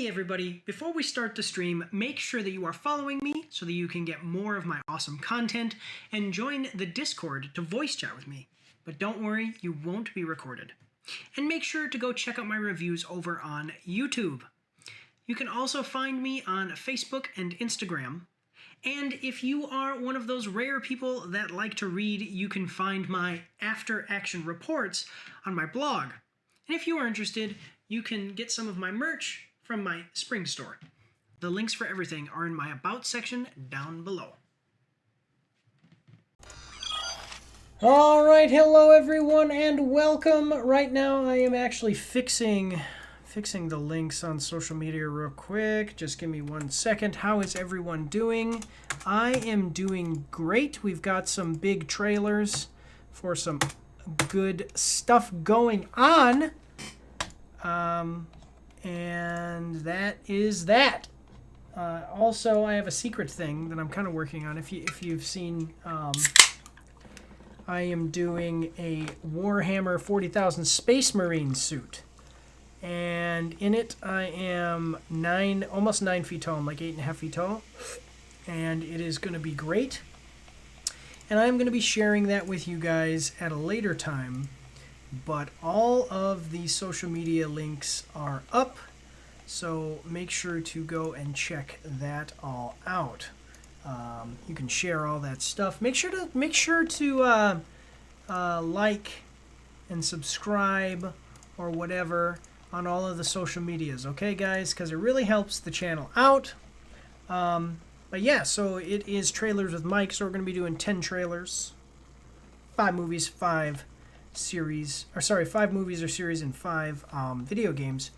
Everybody, before we start the stream, make sure that you are following me so that you can get more of my awesome content and join the Discord to voice chat with me. But don't worry, you won't be recorded. And make sure to go check out my reviews over on YouTube. You can also find me on Facebook and Instagram. And if you are one of those rare people that like to read, you can find my after action reports on my blog. And if you are interested, you can get some of my merch from my spring store. The links for everything are in my About section down below. All right, hello everyone and welcome. Right now I am actually fixing the links on social media real quick. Just give me 1 second. How is everyone doing? I am doing great. We've got some big trailers for some good stuff going on. And that is that. Also, I have a secret thing that I'm kind of working on. If you've seen, I am doing a Warhammer 40,000 Space Marine suit. And in it, I am almost 9 feet tall. I'm like 8.5 feet tall. And it is going to be great. And I'm going to be sharing that with you guys at a later time. But all of the social media links are up, so make sure to go and check that all out. You can share all that stuff. Make sure to like and subscribe or whatever on all of the social medias, okay, guys? Because it really helps the channel out. But yeah, so it is Trailers with Mike. So we're going to be doing 10 trailers, 5 movies, 5 series, or sorry, 5 movies or series and 5 video games.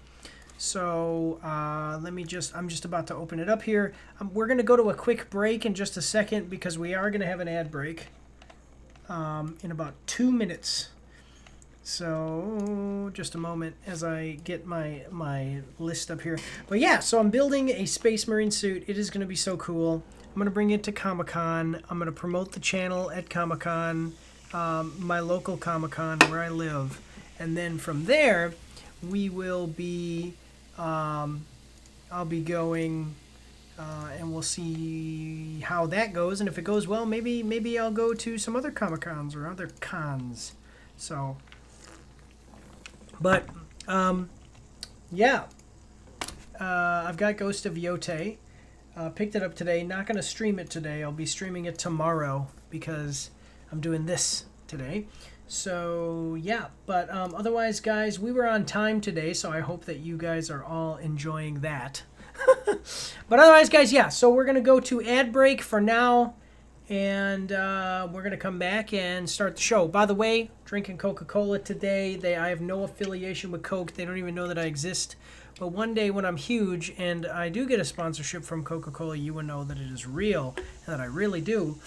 So I'm just about to open it up here. We're going to go to a quick break in just a second because we are going to have an ad break in about 2 minutes. So just a moment as I get my list up here. But yeah, so I'm building a Space Marine suit. It is going to be so cool. I'm going to bring it to Comic-Con. I'm going to promote the channel at Comic-Con. My local Comic-Con where I live, and then from there we will be I'll be going and we'll see how that goes, and if it goes well, maybe I'll go to some other Comic-Cons or other cons. So but yeah, I've got Ghost of Yote. Picked it up today. Not going to stream it today. I'll be streaming it tomorrow because I'm doing this today. So yeah, but otherwise, guys, we were on time today, so I hope that you guys are all enjoying that. But otherwise, guys, yeah, so we're going to go to ad break for now, and we're going to come back and start the show. By the way, drinking Coca-Cola today. I have no affiliation with Coke. They don't even know that I exist. But one day when I'm huge and I do get a sponsorship from Coca-Cola, you will know that it is real and that I really do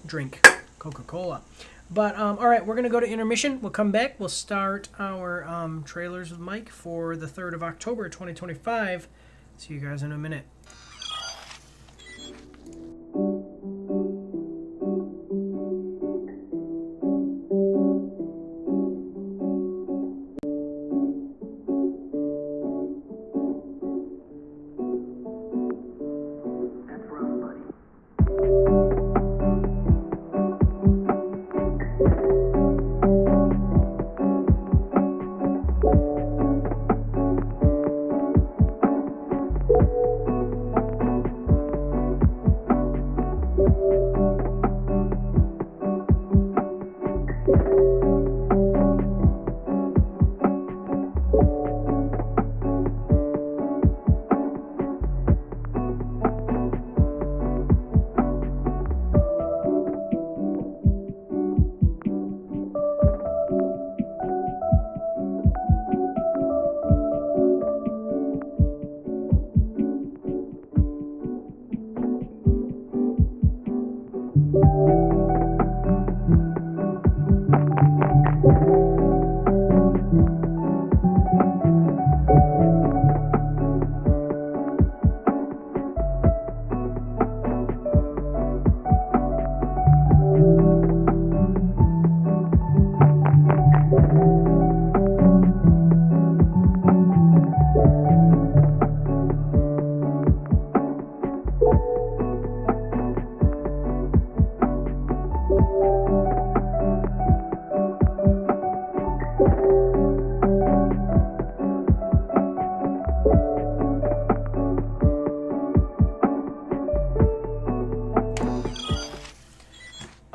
drink Coca-Cola. But all right, we're gonna go to intermission. We'll come back. We'll start our trailers with Mike for the 3rd of October, 2025. See you guys in a minute.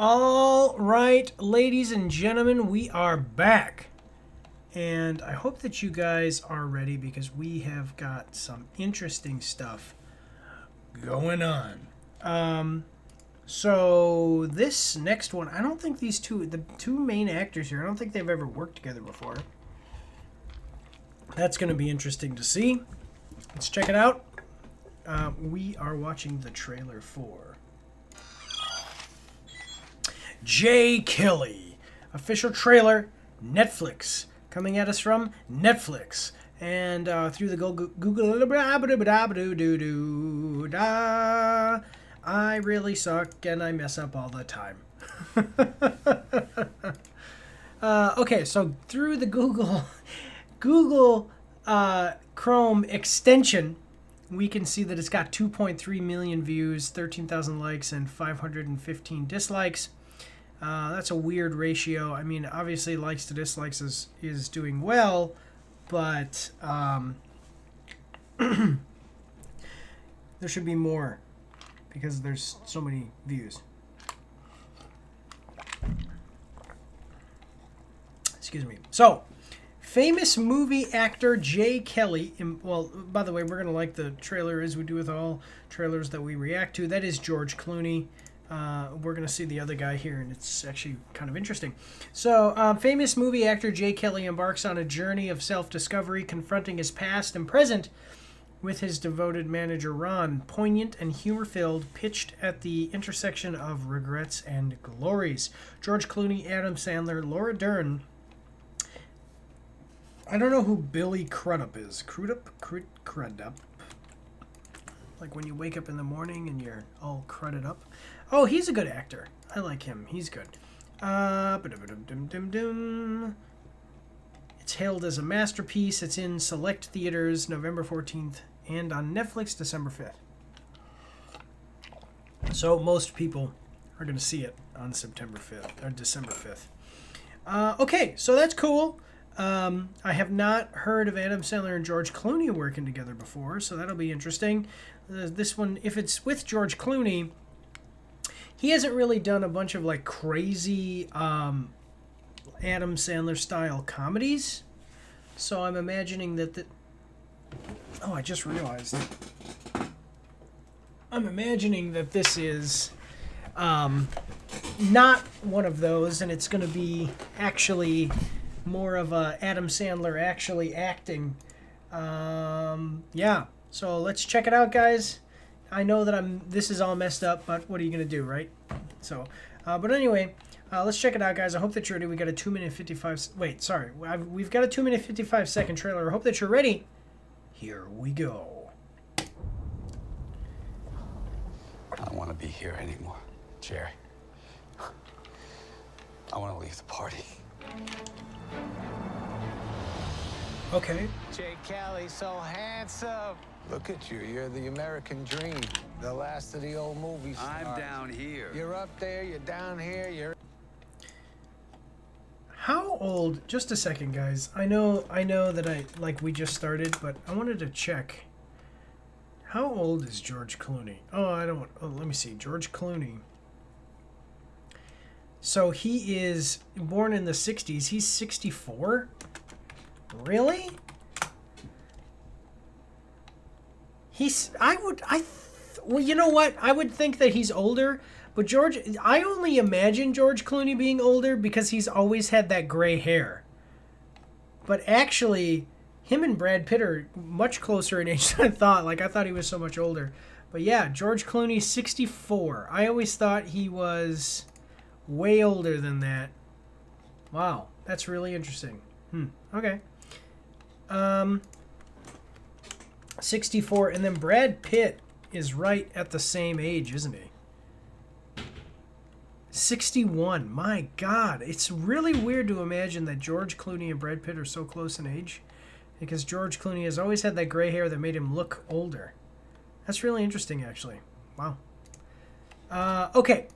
All right, ladies and gentlemen, we are back. And I hope that you guys are ready because we have got some interesting stuff going on. So this next one, I don't think the two main actors here, I don't think they've ever worked together before. That's going to be interesting to see. Let's check it out. We are watching the trailer for J. Kelly. Official trailer, Netflix. Coming at us from Netflix. And through the Google... I really suck and I mess up all the time. Okay, so through the Google Chrome extension, we can see that it's got 2.3 million views, 13,000 likes, and 515 dislikes. That's a weird ratio. I mean, obviously likes to dislikes is doing well, but there should be more because there's so many views. Excuse me. So, famous movie actor J. Kelly. Well, by the way, we're going to like the trailer as we do with all trailers that we react to. That is George Clooney. We're going to see the other guy here, and it's actually kind of interesting. So, famous movie actor J. Kelly embarks on a journey of self-discovery, confronting his past and present with his devoted manager Ron. Poignant and humor-filled, pitched at the intersection of regrets and glories. George Clooney, Adam Sandler, Laura Dern. I don't know who Billy Crudup is. Crudup. Like when you wake up in the morning and you're all crudded up. Oh, he's a good actor. I like him. He's good. It's hailed as a masterpiece. It's in select theaters November 14th and on Netflix December 5th. So most people are going to see it on September 5th or December 5th. Okay, so that's cool. I have not heard of Adam Sandler and George Clooney working together before, so that'll be interesting. This one, if it's with George Clooney, he hasn't really done a bunch of like crazy Adam Sandler style comedies. So I'm imagining that oh, I just realized. I'm imagining that this is not one of those, and it's going to be actually more of a Adam Sandler actually acting. Yeah. So let's check it out, guys. I know that this is all messed up, but what are you going to do, right? So, but anyway, Let's check it out, guys. I hope that you're ready. We got a 2-minute 55... Wait, sorry. We've got a 2-minute 55-second trailer. I hope that you're ready. Here we go. I don't want to be here anymore, Jerry. I want to leave the party. Okay. Jay Kelly, so handsome. Look at you. You're the American dream. The last of the old movie stars. I'm down here. You're up there. You're down here. You're... How old? Just a second, guys. I know that we just started, but I wanted to check. How old is George Clooney? Let me see. George Clooney. So he is born in the 60s. He's 64? Really? Well, you know what? I would think that he's older, but I only imagine George Clooney being older because he's always had that gray hair. But actually, him and Brad Pitt are much closer in age than I thought. Like, I thought he was so much older. But yeah, George Clooney, 64. I always thought he was way older than that. Wow, that's really interesting. Okay. 64, and then Brad Pitt is right at the same age, isn't he? 61. My God, it's really weird to imagine that George Clooney and Brad Pitt are so close in age, because George Clooney has always had that gray hair that made him look older. That's really interesting, actually. Wow. Okay,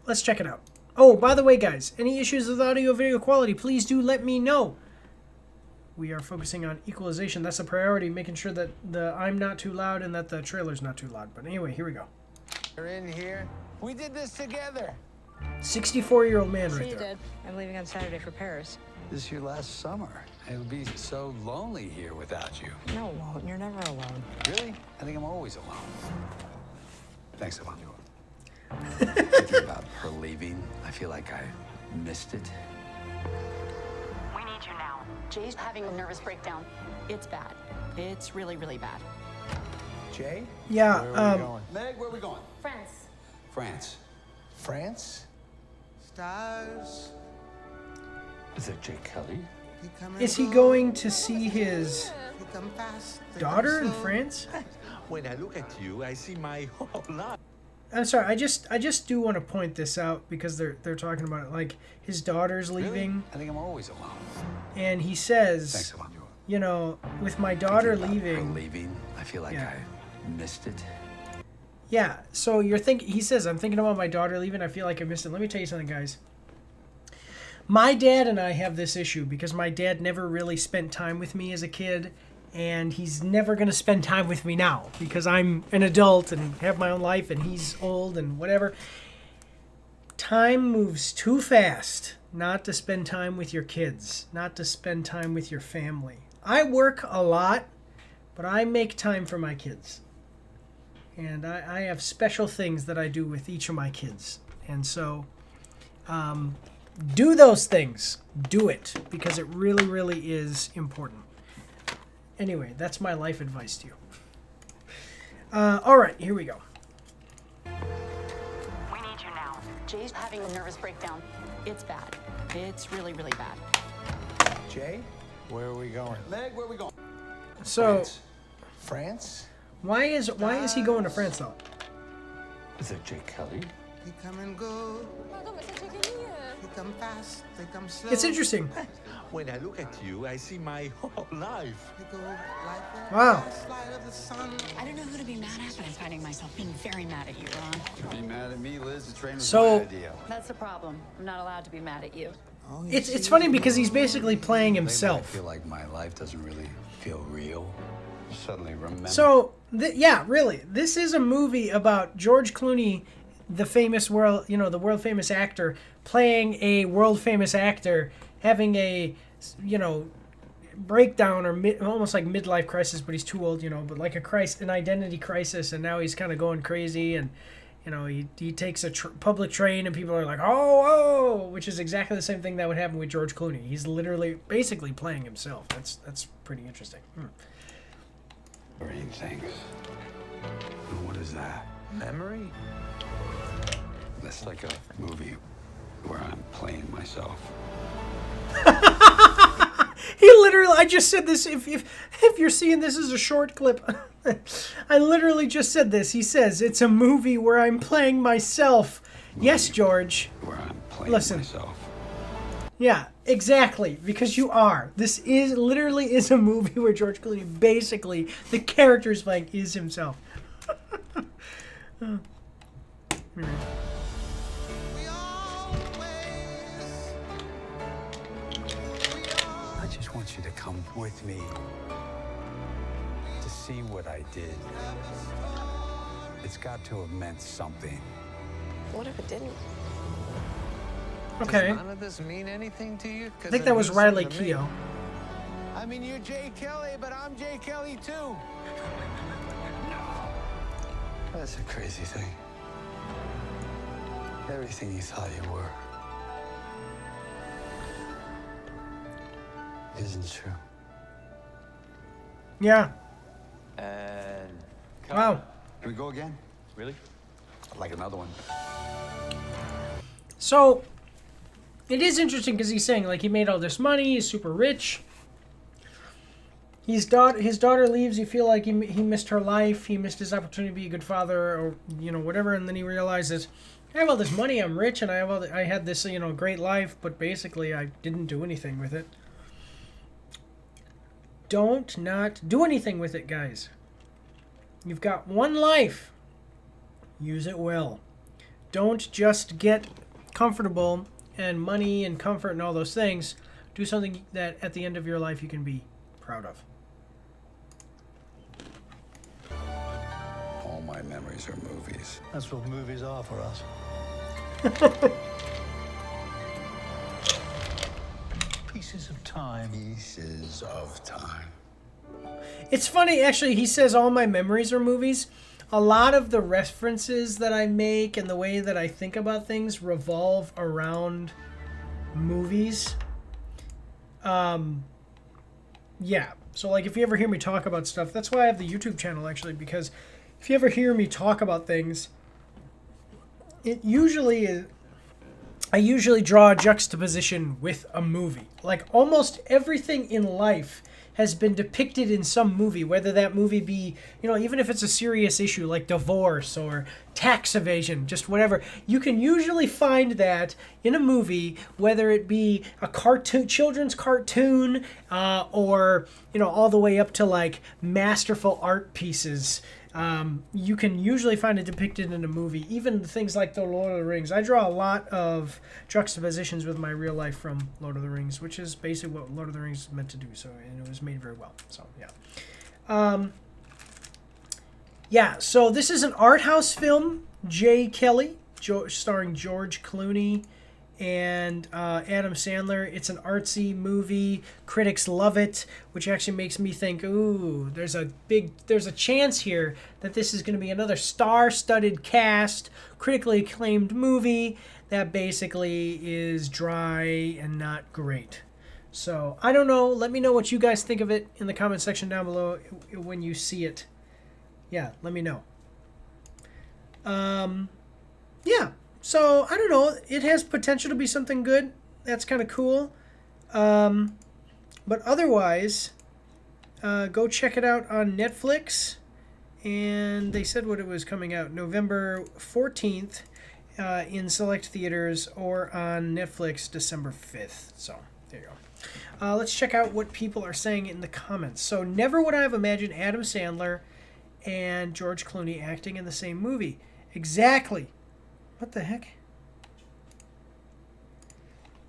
let's check it out. Oh, by the way, guys, any issues with audio video quality, please do let me know. We are focusing on equalization. That's a priority, making sure that I'm not too loud and that the trailer's not too loud. But anyway, here we go. You're in here. We did this together. 64-year-old man right You there. did. I'm leaving on Saturday for Paris. This is your last summer. It'll be so lonely here without you. No, it won't. You're never alone. Really? I think I'm always alone. Thanks, Emmanuel. Thinking about her leaving, I feel like I missed it. We need you now. Jay's having a nervous breakdown. It's bad. It's really, really bad. Jay? Yeah, Where are we going? Meg, where are we going? France. France. France? Stars, Is that Jay Kelly? they come and is he go, going to see his they come fast, they daughter come in slow. France? When I look at you, I see my whole life. I'm sorry, I just do want to point this out because they're talking about it. Like, his daughter's leaving, Really? I think I'm always alone. and he Thanks, says, Emmanuel. you know, with my daughter Thinking about her leaving. leaving, I feel like Yeah. I missed it. Yeah, so he says, I'm thinking about my daughter leaving. I feel like I missed it. Let me tell you something, guys. My dad and I have this issue because my dad never really spent time with me as a kid, and he's never going to spend time with me now because I'm an adult and have my own life, and he's old and whatever. Time moves too fast not to spend time with your kids, not to spend time with your family. I work a lot, but I make time for my kids. And I have special things that I do with each of my kids. And so, do those things. Do it. Because it really, really is important. Anyway, that's my life advice to you. All right, here we go. We need you now. Jay's having a nervous breakdown. It's bad. It's really, really bad. Jay? Where are we going? Meg, where are we going? So, France. France? why is he going to France, though? Is that Jay Kelly? They come and go, they come fast, they come slow. It's interesting. When I look at you, I see my whole life. They go like the Wow. light of the sun. I don't know who to be mad at, but I'm finding myself being very mad at you, Ron. Be mad at me, Liz. The train was So- my idea. That's the problem. I'm not allowed to be mad at you. Oh, you It's see, funny because he's basically playing Lately, I himself. feel like my life doesn't really feel real. Suddenly remember. So, yeah, really, this is a movie about George Clooney, the world famous actor, playing a world famous actor, having a, breakdown or almost like midlife crisis, but he's too old, but like an identity crisis, and now he's kind of going crazy, and he takes a public train, and people are like, oh, which is exactly the same thing that would happen with George Clooney. He's literally basically playing himself. That's pretty interesting. Brain things. What is that? Memory? That's like a movie where I'm playing myself. He literally, I just said this, if you're seeing this as a short clip, I literally just said this. He says, it's a movie where I'm playing myself. Yes, George. Where I'm playing Listen. myself. Yeah, exactly, because you are. This is literally is a movie where George Clooney, basically, the character is playing is himself. I just want you to come with me to see what I did. It's got to have meant something. What if it didn't? Okay. Does none of this mean anything to you? I think that was Riley Keough. I mean, you're Jay Kelly, but I'm Jay Kelly too. That's a crazy thing. Everything you thought you were isn't true. Yeah. And Wow. Can we go again? Really? I'd like another one. So, it is interesting because he's saying, like, he made all this money, he's super rich. His daughter leaves, you feel like he missed her life, he missed his opportunity to be a good father, or, you know, whatever, and then he realizes, I have all this money, I'm rich, and I had this, you know, great life, but basically I didn't do anything with it. Don't not do anything with it, guys. You've got one life. Use it well. Don't just get comfortable and money and comfort and all those things. Do something that at the end of your life you can be proud of. All my memories are movies. That's what movies are for us. Pieces of time. Pieces of time. It's funny, actually, he says all my memories are movies. A lot of the references that I make and the way that I think about things revolve around movies. Yeah. So, like, if you ever hear me talk about stuff, that's why I have the YouTube channel, actually, because if you ever hear me talk about things, it usually is... I usually draw a juxtaposition with a movie. Like, almost everything in life has been depicted in some movie, whether that movie be, you know, even if it's a serious issue like divorce or tax evasion, just whatever, you can usually find that in a movie, whether it be a cartoon, children's cartoon, or, you know, all the way up to like masterful art pieces. You can usually find it depicted in a movie, even things like the Lord of the Rings. I draw a lot of juxtapositions with my real life from Lord of the Rings, which is basically what Lord of the Rings is meant to do. So, and it was made very well. So, yeah. Yeah, so this is an art house film, Jay Kelly, starring George Clooney and Adam Sandler. It's an artsy movie. Critics love it, which actually makes me think, ooh, there's a chance here that this is going to be another star-studded cast, critically acclaimed movie that basically is dry and not great. So, I don't know. Let me know what you guys think of it in the comment section down below when you see it. Yeah, let me know. Yeah. So, I don't know. It has potential to be something good. That's kind of cool. But otherwise, go check it out on Netflix. And they said what it was coming out. November 14th in select theaters, or on Netflix December 5th. So, there you go. Let's check out what people are saying in the comments. So, never would I have imagined Adam Sandler and George Clooney acting in the same movie. Exactly. What the heck?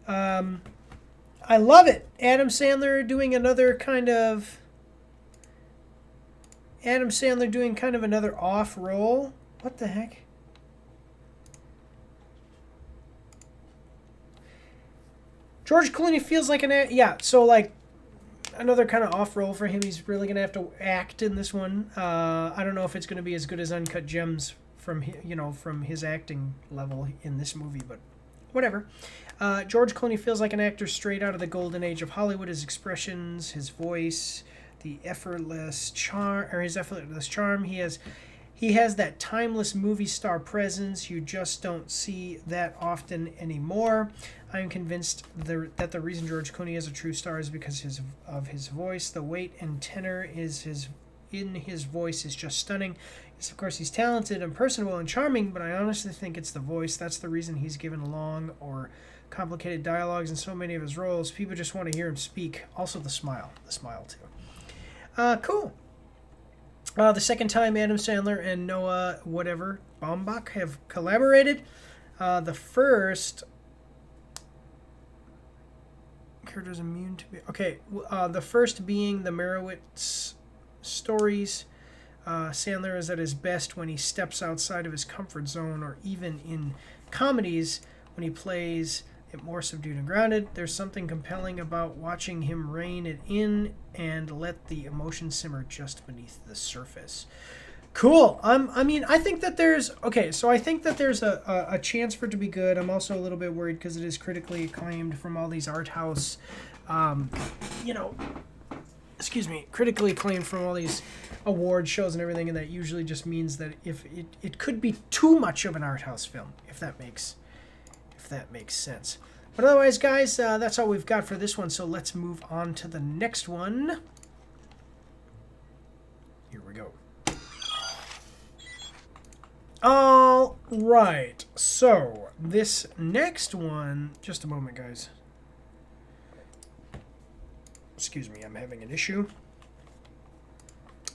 I love it. Adam Sandler doing kind of another off role. What the heck? George Clooney feels like so like another kind of off role for him. He's really going to have to act in this one. I don't know if it's going to be as good as Uncut Gems from his acting level in this movie, but whatever. George Clooney feels like an actor straight out of the golden age of Hollywood. His expressions, his voice, his effortless charm. He He has that timeless movie star presence you just don't see that often anymore. I am convinced that the reason George Clooney is a true star is because of his voice. The weight and tenor in his voice is just stunning. Yes, of course, he's talented and personable and charming, but I honestly think it's the voice. That's the reason he's given long or complicated dialogues in so many of his roles. People just want to hear him speak. Also the smile too. Cool. The second time Adam Sandler and Noah Baumbach have collaborated. The first characters immune to be the first being the Merowitz stories. Sandler is at his best when he steps outside of his comfort zone, or even in comedies when he plays it more subdued and grounded. There's something compelling about watching him rein it in and let the emotion simmer just beneath the surface. Cool. I think that there's a chance for it to be good. I'm also a little bit worried because it is critically acclaimed from all these art house, critically acclaimed from all these award shows and everything, and that usually just means that if it could be too much of an art house film, if that makes sense. But otherwise, guys, that's all we've got for this one, so let's move on to the next one. Here we go. All right, so this next one, just a moment, guys. Excuse me, I'm having an issue.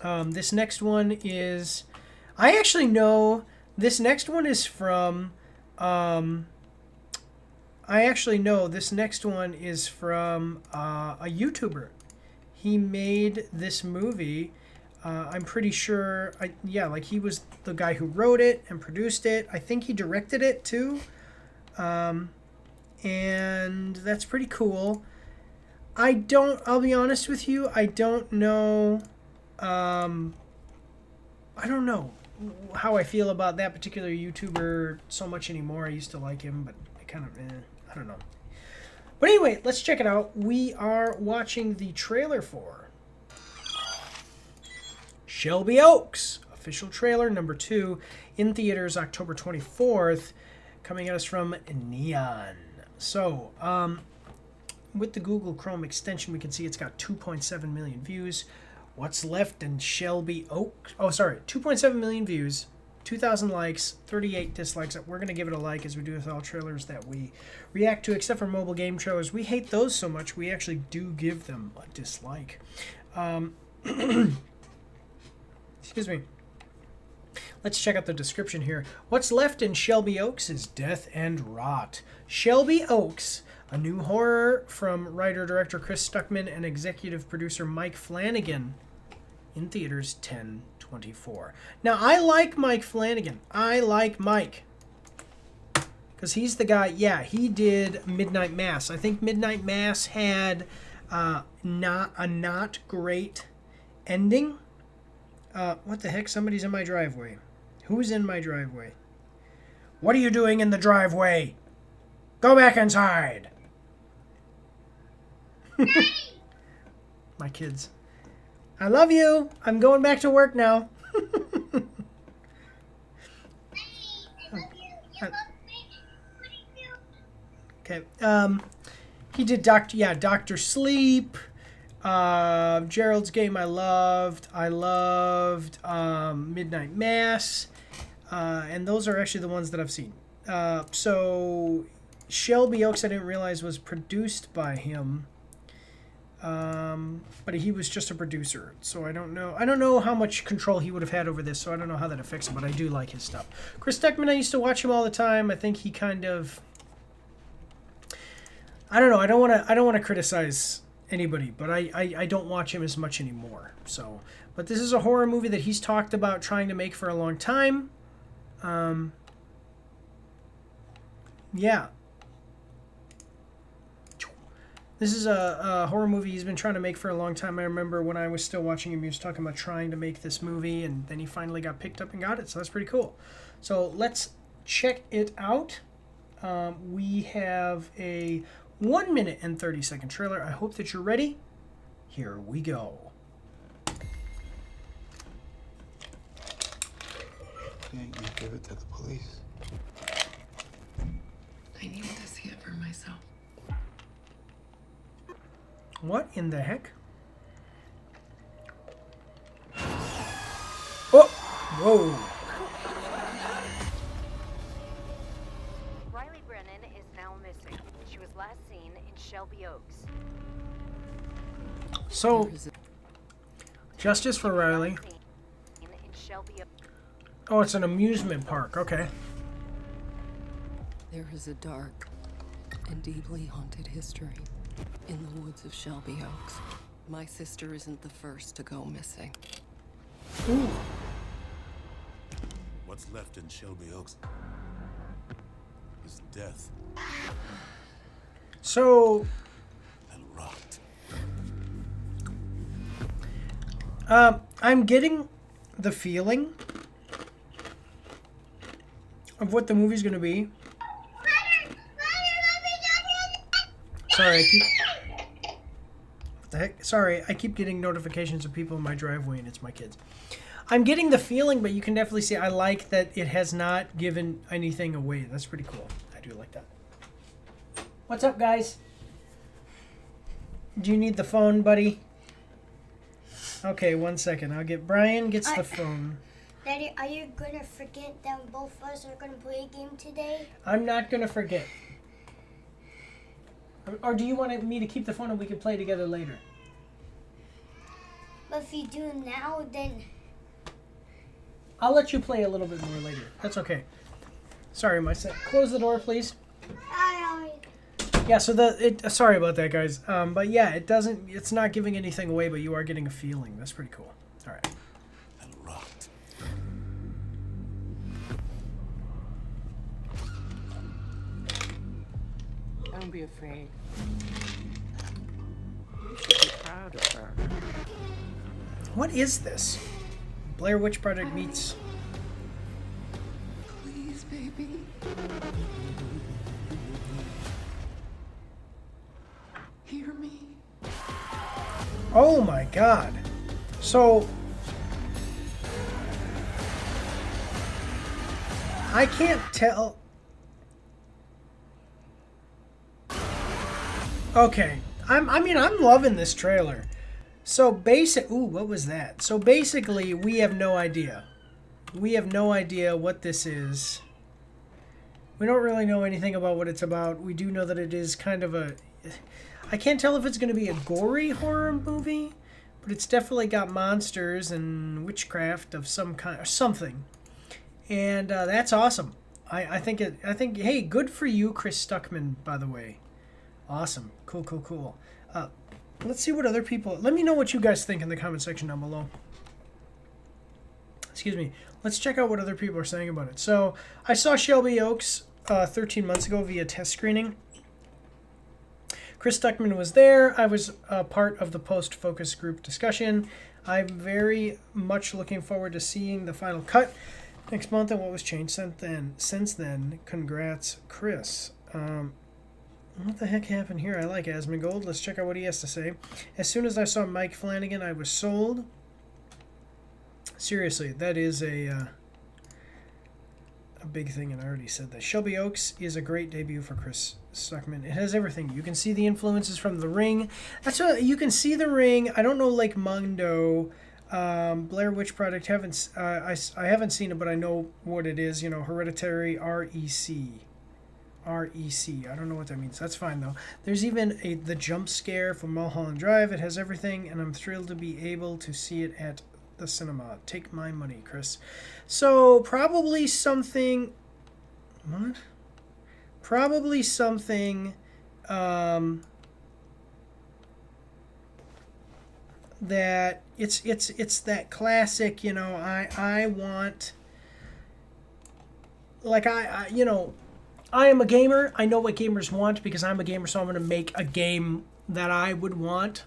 This next one is, I actually know this next one is from, a YouTuber. He made this movie. I'm pretty sure, he was the guy who wrote it and produced it. I think he directed it too. And that's pretty cool. I'll be honest with you, I don't know how I feel about that particular YouTuber so much anymore. I used to like him, but I kind of, I don't know. But anyway, let's check it out. We are watching the trailer for Shelby Oaks, official trailer number 2, in theaters October 24th, coming at us from Neon. So, with the Google Chrome extension, we can see it's got 2.7 million views. What's left in Shelby Oaks? 2.7 million views, 2,000 likes, 38 dislikes. We're going to give it a like, as we do with all trailers that we react to, except for mobile game trailers. We hate those so much, we actually do give them a dislike. Excuse me. Let's check out the description here. What's left in Shelby Oaks is death and rot. Shelby Oaks, a new horror from writer-director Chris Stuckman and executive producer Mike Flanagan, in theaters 10/24. Now, I like Mike Flanagan. I like Mike, because he's the guy, he did Midnight Mass. I think Midnight Mass had not great ending. What the heck? Somebody's in my driveway. Who's in my driveway? What are you doing in the driveway? Go back inside. My kids. I love you. I'm going back to work now. Okay. He did Dr. Sleep. Gerald's Game I loved. Midnight Mass. And those are actually the ones that I've seen. So Shelby Oaks, I didn't realize was produced by him. But he was just a producer, so I don't know how much control he would have had over this, so I don't know how that affects him, but I do like his stuff. Chris Stuckman, I used to watch him all the time. I think he kind of, I don't know, I don't want to criticize anybody, but I don't watch him as much anymore. So, but this is a horror movie that he's talked about trying to make for a long time. This is a horror movie he's been trying to make for a long time. I remember when I was still watching him, he was talking about trying to make this movie, and then he finally got picked up and got it, so that's pretty cool. So let's check it out. We have a 1 minute and 30-second trailer. I hope that you're ready. Here we go. give it to the police. I need to see it for myself. What in the heck? Oh! Whoa! Riley Brennan is now missing. She was last seen in Shelby Oaks. So, justice for Riley. Last seen in Shelby Oaks. Oh, it's an amusement park. Okay. There is a dark and deeply haunted history in the woods of Shelby Oaks. My sister isn't the first to go missing. Ooh. What's left in Shelby Oaks is death So, and rot. I'm getting the feeling of what the movie's gonna be. Sorry, what the heck? Sorry, I keep getting notifications of people in my driveway, and it's my kids. I'm getting the feeling, but you can definitely see I like that it has not given anything away. That's pretty cool. I do like that. What's up, guys? Do you need the phone, buddy? Okay, 1 second. I'll get Brian gets the phone. Daddy, are you gonna forget that both of us are gonna play a game today? I'm not gonna forget. Or do you want me to keep the phone and we can play together later? But if you do now, then I'll let you play a little bit more later. That's okay. Sorry, my son. Close the door, please. Yeah, so sorry about that, guys. But yeah, it's not giving anything away, but you are getting a feeling. That's pretty cool. All right. And rot. Don't be afraid. You should be proud of her. What is this? Blair Witch Project meets... Please, baby. Hear me. Oh my god. So... I can't tell... Okay. I'm loving this trailer. So ooh, what was that? So basically, we have no idea. We have no idea what this is. We don't really know anything about what it's about. We do know that it is kind of a... I can't tell if it's going to be a gory horror movie, but it's definitely got monsters and witchcraft of some kind or something. And that's awesome. I think, hey, good for you, Chris Stuckman, by the way. Awesome. Cool. Let's see what other people... Let me know what you guys think in the comment section down below. Excuse me. Let's check out what other people are saying about it. So, I saw Shelby Oaks 13 months ago via test screening. Chris Stuckman was there. I was part of the post-focus group discussion. I'm very much looking forward to seeing the final cut next month and what was changed since then. Congrats, Chris. What the heck happened here? I like Asmongold. Let's check out what he has to say. As soon as I saw Mike Flanagan, I was sold. Seriously, that is a big thing, and I already said that. Shelby Oaks is a great debut for Chris Stuckman. It has everything. You can see the influences from The Ring. You can see The Ring. I don't know Lake Mundo. Blair Witch Project. I haven't seen it, but I know what it is. You know, Hereditary, REC. I don't know what that means. That's fine, though. There's even the jump scare from Mulholland Drive. It has everything, and I'm thrilled to be able to see it at the cinema. Take my money, Chris. So, probably something... What? Probably something... that it's that classic, you know, I want... Like, I am a gamer. I know what gamers want because I'm a gamer, so I'm going to make a game that I would want.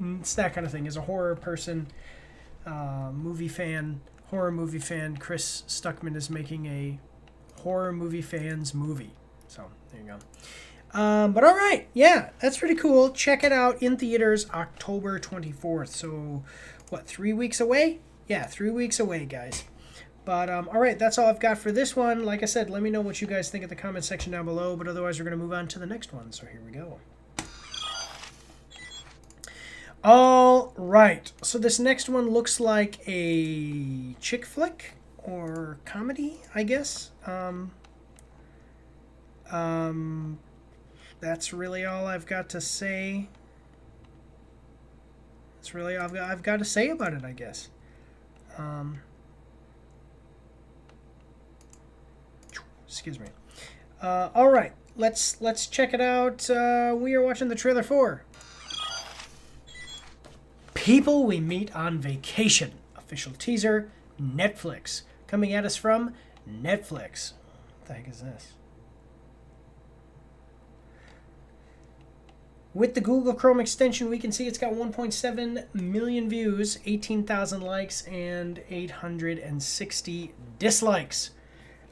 It's that kind of thing. As a horror person, horror movie fan, Chris Stuckman is making a horror movie fans movie. So, there you go. But all right. Yeah, that's pretty cool. Check it out in theaters October 24th. So, what, 3 weeks away? Yeah, 3 weeks away, guys. But, all right, that's all I've got for this one. Like I said, let me know what you guys think in the comment section down below. But otherwise, we're going to move on to the next one. So here we go. All right. So this next one looks like a chick flick or comedy, I guess. That's really all I've got to say. That's really all I've got to say about it, I guess. Excuse me. All right, let's check it out. We are watching the trailer for People We Meet on Vacation. Official teaser, Netflix. Coming at us from Netflix. What the heck is this? With the Google Chrome extension, we can see it's got 1.7 million views, 18,000 likes, and 860 dislikes.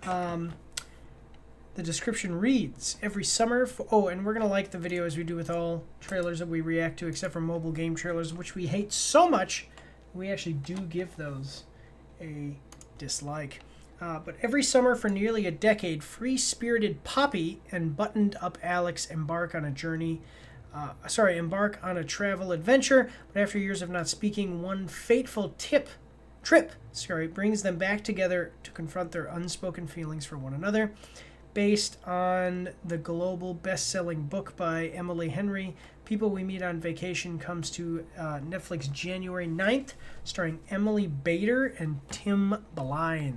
The description reads, every summer... and we're going to like the video as we do with all trailers that we react to, except for mobile game trailers, which we hate so much, we actually do give those a dislike. But every summer for nearly a decade, free-spirited Poppy and buttoned-up Alex embark on a travel adventure, but after years of not speaking, one fateful trip brings them back together to confront their unspoken feelings for one another. Based on the global best-selling book by Emily Henry, People We Meet on Vacation comes to Netflix January 9th, starring Emily Bader and Tim Blythe.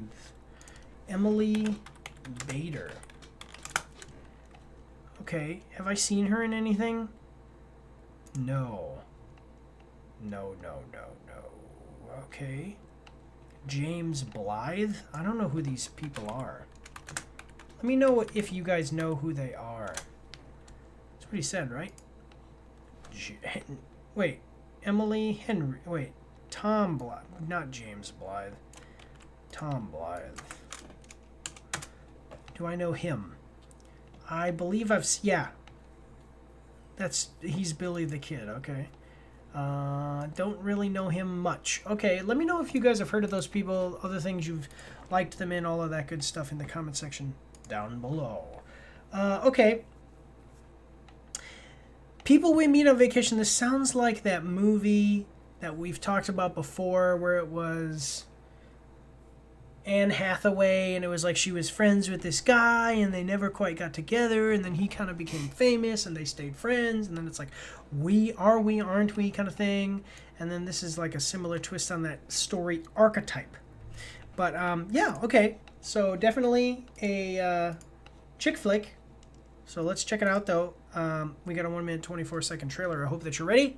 Emily Bader. Okay, have I seen her in anything? No. No. Okay. James Blythe? I don't know who these people are. Let me know if you guys know who they are. That's what he said, right? Wait. Emily Henry. Wait. Tom Blythe. Not James Blythe. Tom Blythe. Do I know him? I believe yeah. He's Billy the Kid, okay. Don't really know him much. Okay, let me know if you guys have heard of those people, other things you've liked them in, all of that good stuff in the comment section down below. Okay. People We Meet on Vacation. This sounds like that movie that we've talked about before where it was Anne Hathaway, and it was like she was friends with this guy, and they never quite got together, and then he kind of became famous, and they stayed friends, and then it's like, aren't we kind of thing, and then this is like a similar twist on that story archetype. But, yeah, okay, so definitely a chick flick, so let's check it out, though. We got a 1 minute, 24-second trailer. I hope that you're ready.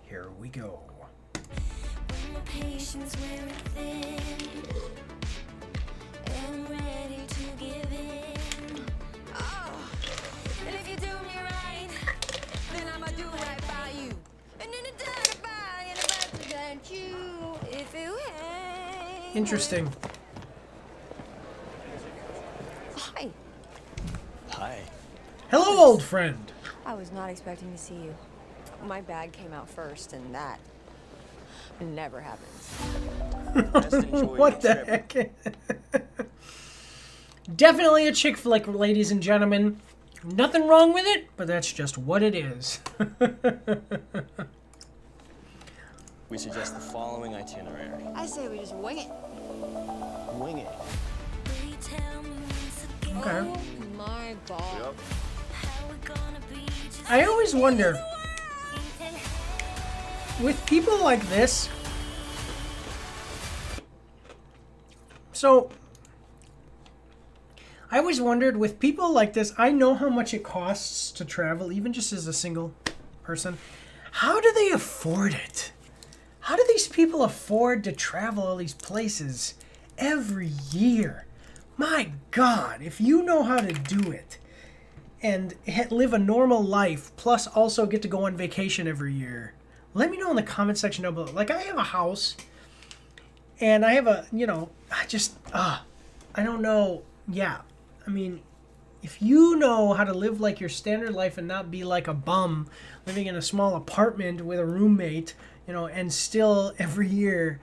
Here we go. Interesting. Hi. Hi. Hello, old friend. I was not expecting to see you. My bag came out first, and that never happens. What the heck? Definitely a chick flick, ladies and gentlemen. Nothing wrong with it, but that's just what it is. We suggest the following itinerary. I say we just wing it. Wing it. Okay. Oh my God. I always wonder, with people like this, so I always wondered, with people like this, I know how much it costs to travel, even just as a single person. How do they afford it? How do these people afford to travel all these places every year? My God, if you know how to do it and live a normal life, plus also get to go on vacation every year, let me know in the comment section down below. Like, I have a house, and I have a, I don't know. Yeah, I mean, if you know how to live like your standard life and not be like a bum living in a small apartment with a roommate, and still every year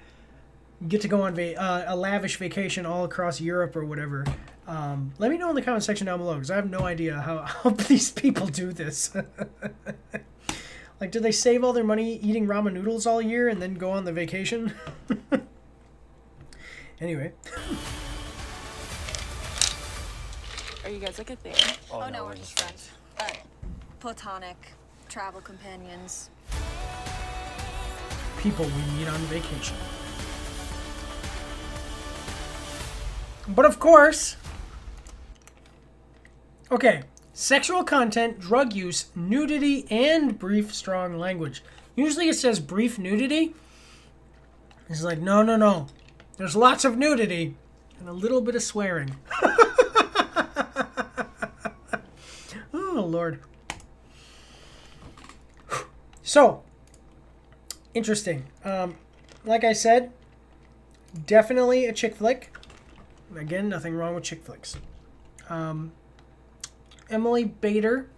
get to go on a lavish vacation all across Europe or whatever, let me know in the comment section down below, because I have no idea how these people do this. Like, do they save all their money eating ramen noodles all year and then go on the vacation? Anyway. Are you guys like a thing? Oh, No, we're just friends. Platonic travel companions. People we meet on vacation. But of course, okay, sexual content, drug use, nudity, and brief, strong language. Usually it says brief nudity. It's like, no. There's lots of nudity and a little bit of swearing. Oh, Lord. So, interesting. Like I said, definitely a chick flick. Again, nothing wrong with chick flicks. Emily Bader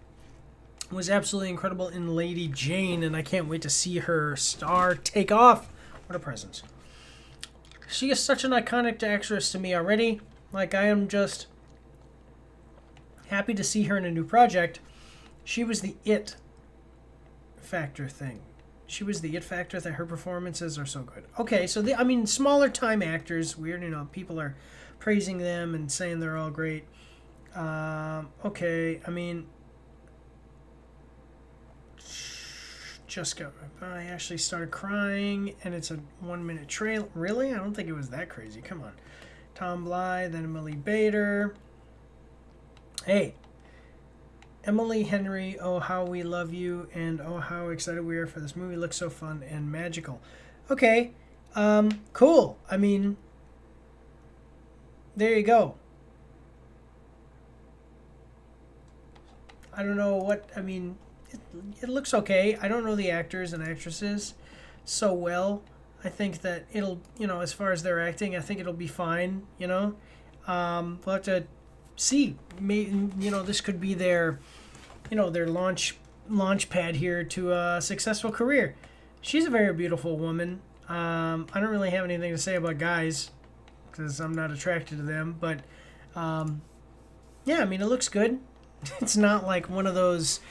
was absolutely incredible in Lady Jane, and I can't wait to see her star take off. What a presence. She is such an iconic actress to me already. Like, I am just happy to see her in a new project. She was the it factor thing. She was the it factor that her performances are so good. Okay, so smaller time actors, weird, people are praising them and saying they're all great. Okay, Jessica, I actually started crying, and it's a 1-minute trailer. Really? I don't think it was that crazy. Come on. Tom Blythe, then Emily Bader. Hey, Emily Henry, oh, how we love you, and oh, how excited we are for this movie. Looks so fun and magical. Okay, cool. There you go. I don't know what, it looks okay. I don't know the actors and actresses so well. I think that it'll, as far as their acting, I think it'll be fine, We'll have to see. This could be their, their launch pad here to a successful career. She's a very beautiful woman. I don't really have anything to say about guys because I'm not attracted to them, but yeah, it looks good. It's not like one of those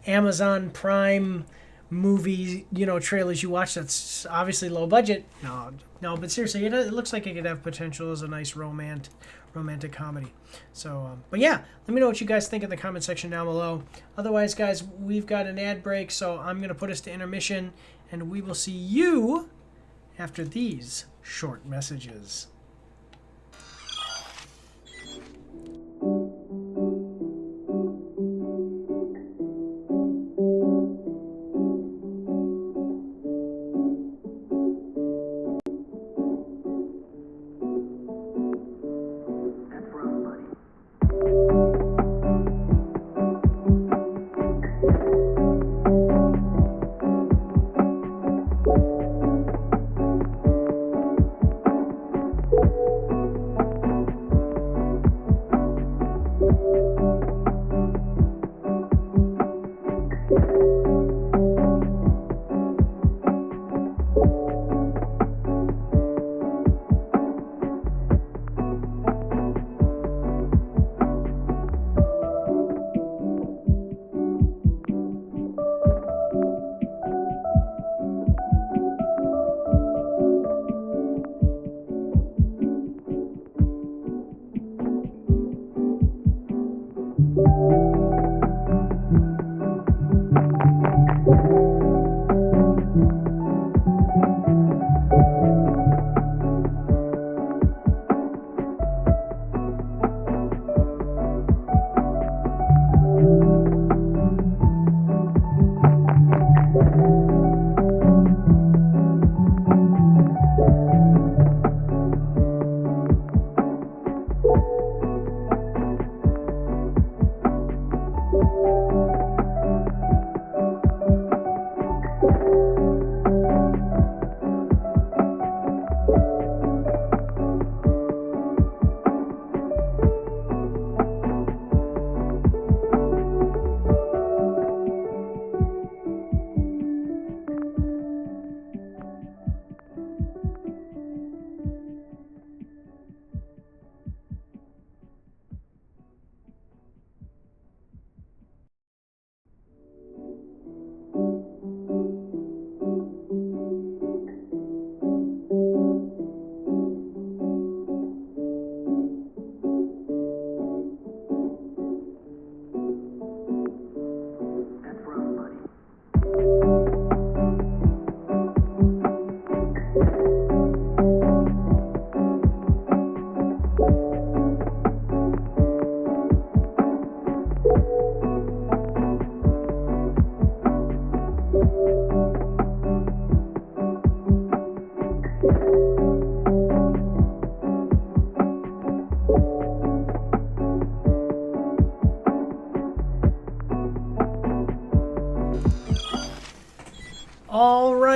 Amazon Prime movie, trailers you watch that's obviously low budget. No, but seriously, it looks like it could have potential as a nice romantic comedy. So, but yeah, let me know what you guys think in the comment section down below. Otherwise, guys, we've got an ad break, so I'm going to put us to intermission, and we will see you after these short messages.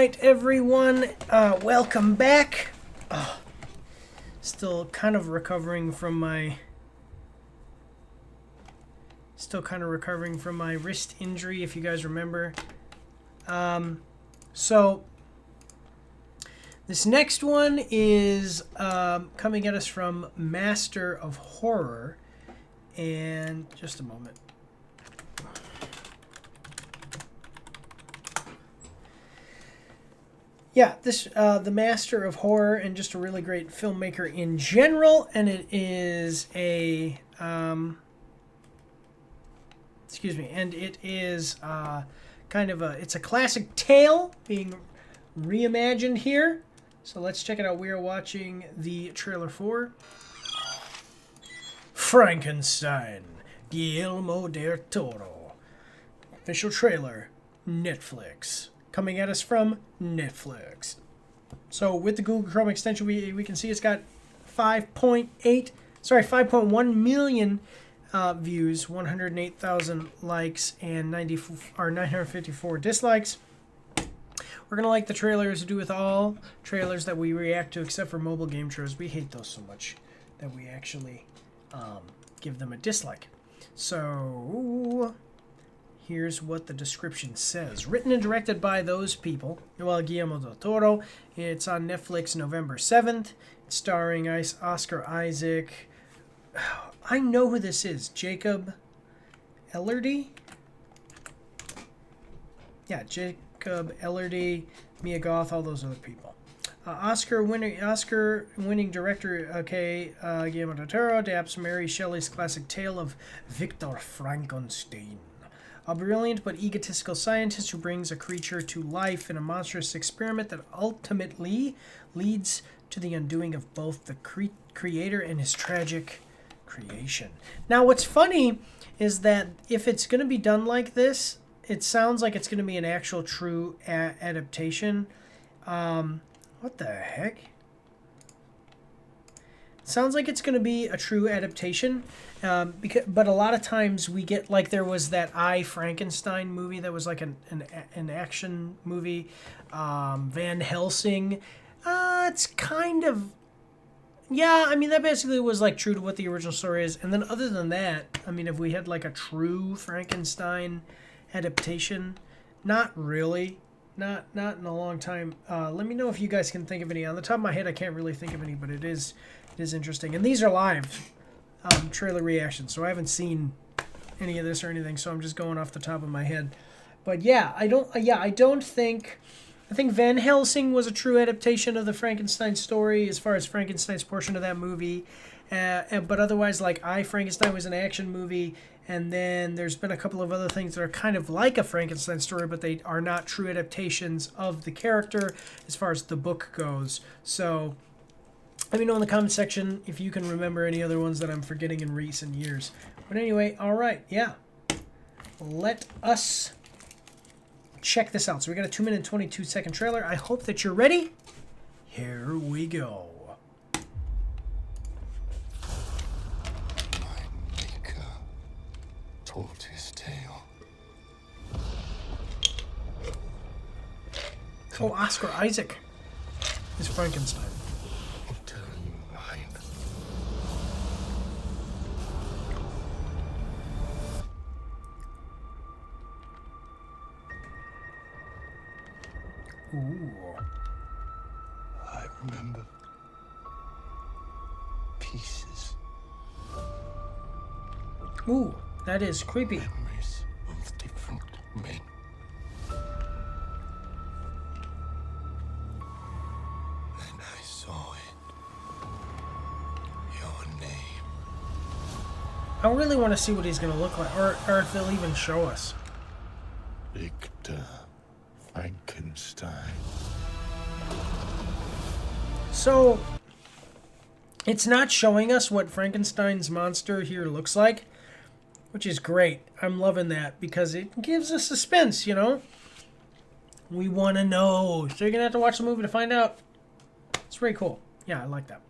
right, everyone, welcome back. Oh, still kind of recovering from my wrist injury, if you guys remember. So this next one is coming at us from Master of Horror, and just a moment. Yeah, this the Master of Horror, and just a really great filmmaker in general, and it is a and it is it's a classic tale being reimagined here. So let's check it out. We are watching the trailer for Frankenstein, Guillermo del Toro. Official trailer, Netflix. Coming at us from Netflix. So with the Google Chrome extension, we can see it's got 5.1 million views, 108,000 likes, and 954 dislikes. We're going to like the trailers, do with all trailers that we react to, except for mobile game trailers. We hate those so much that we actually give them a dislike. So here's what the description says. Written and directed by those people, Guillermo del Toro. It's on Netflix November 7th. It's starring Oscar Isaac. I know who this is. Jacob Elordi? Yeah, Jacob Elordi, Mia Goth, all those other people. Oscar-winning director, Guillermo del Toro adapts Mary Shelley's classic tale of Victor Frankenstein, a brilliant but egotistical scientist who brings a creature to life in a monstrous experiment that ultimately leads to the undoing of both the creator and his tragic creation. Now, what's funny is that if it's going to be done like this, it sounds like it's going to be an actual true adaptation. What the heck? Sounds like it's going to be a true adaptation, but a lot of times we get, like, there was that I, Frankenstein movie that was like an action movie, Van Helsing. It's kind of, yeah, I mean, that basically was like true to what the original story is. And then other than that, I mean, if we had like a true Frankenstein adaptation, not really. Not in a long time. Let me know if you guys can think of any. On the top of my head, I can't really think of any, but it is interesting. And these are live trailer reactions, so I haven't seen any of this or anything, so I'm just going off the top of my head. But yeah, I think Van Helsing was a true adaptation of the Frankenstein story as far as Frankenstein's portion of that movie. But otherwise, like I, Frankenstein was an action movie, and then there's been a couple of other things that are kind of like a Frankenstein story, but they are not true adaptations of the character as far as the book goes. So let me know in the comment section if you can remember any other ones that I'm forgetting in recent years. But anyway, all right, yeah. Let us check this out. So we got a 2-minute and 22-second trailer. I hope that you're ready. Here we go. Told his tale. Oh, Oscar Isaac is Frankenstein. I'm telling you mine. Ooh. I remember pieces. Ooh, that is creepy. Memories of different men. And I saw it. Your name. I really want to see what he's going to look like, or if they'll even show us. Victor Frankenstein. So, it's not showing us what Frankenstein's monster here looks like, which is great. I'm loving that because it gives us suspense, you know? We want to know. So you're going to have to watch the movie to find out. It's pretty cool. Yeah, I like that.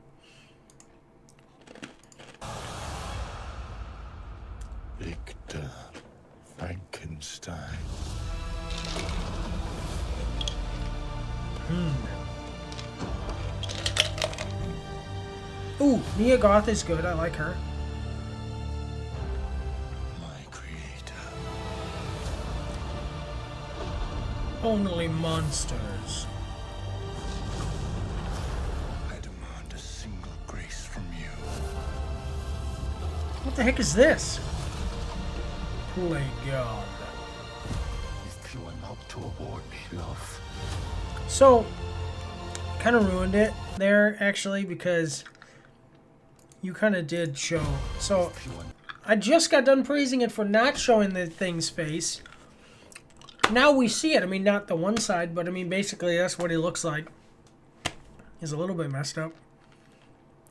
Victor Frankenstein. Ooh, Nia Goth is good. I like her. My creator. Only monsters. I demand a single grace from you. What the heck is this? Play God. If you are not to award me love. So, kind of ruined it there, actually, because you kind of did show. So, I just got done praising it for not showing the thing's face. Now we see it. I mean, not the one side, but I mean, basically, that's what he looks like. He's a little bit messed up.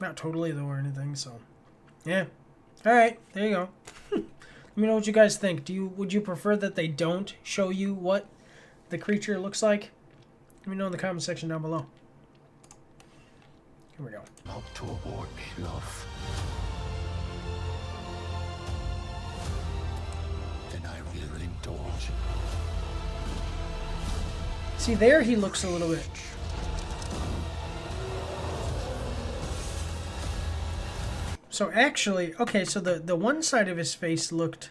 Not totally, though, or anything, so. Yeah. Alright, there you go. Let me know what you guys think. Would you prefer that they don't show you what the creature looks like? Let me know in the comment section down below. Here we go. Not to award me love. Then I will indulge. See, there he looks a little bit. So actually, okay, so the one side of his face looked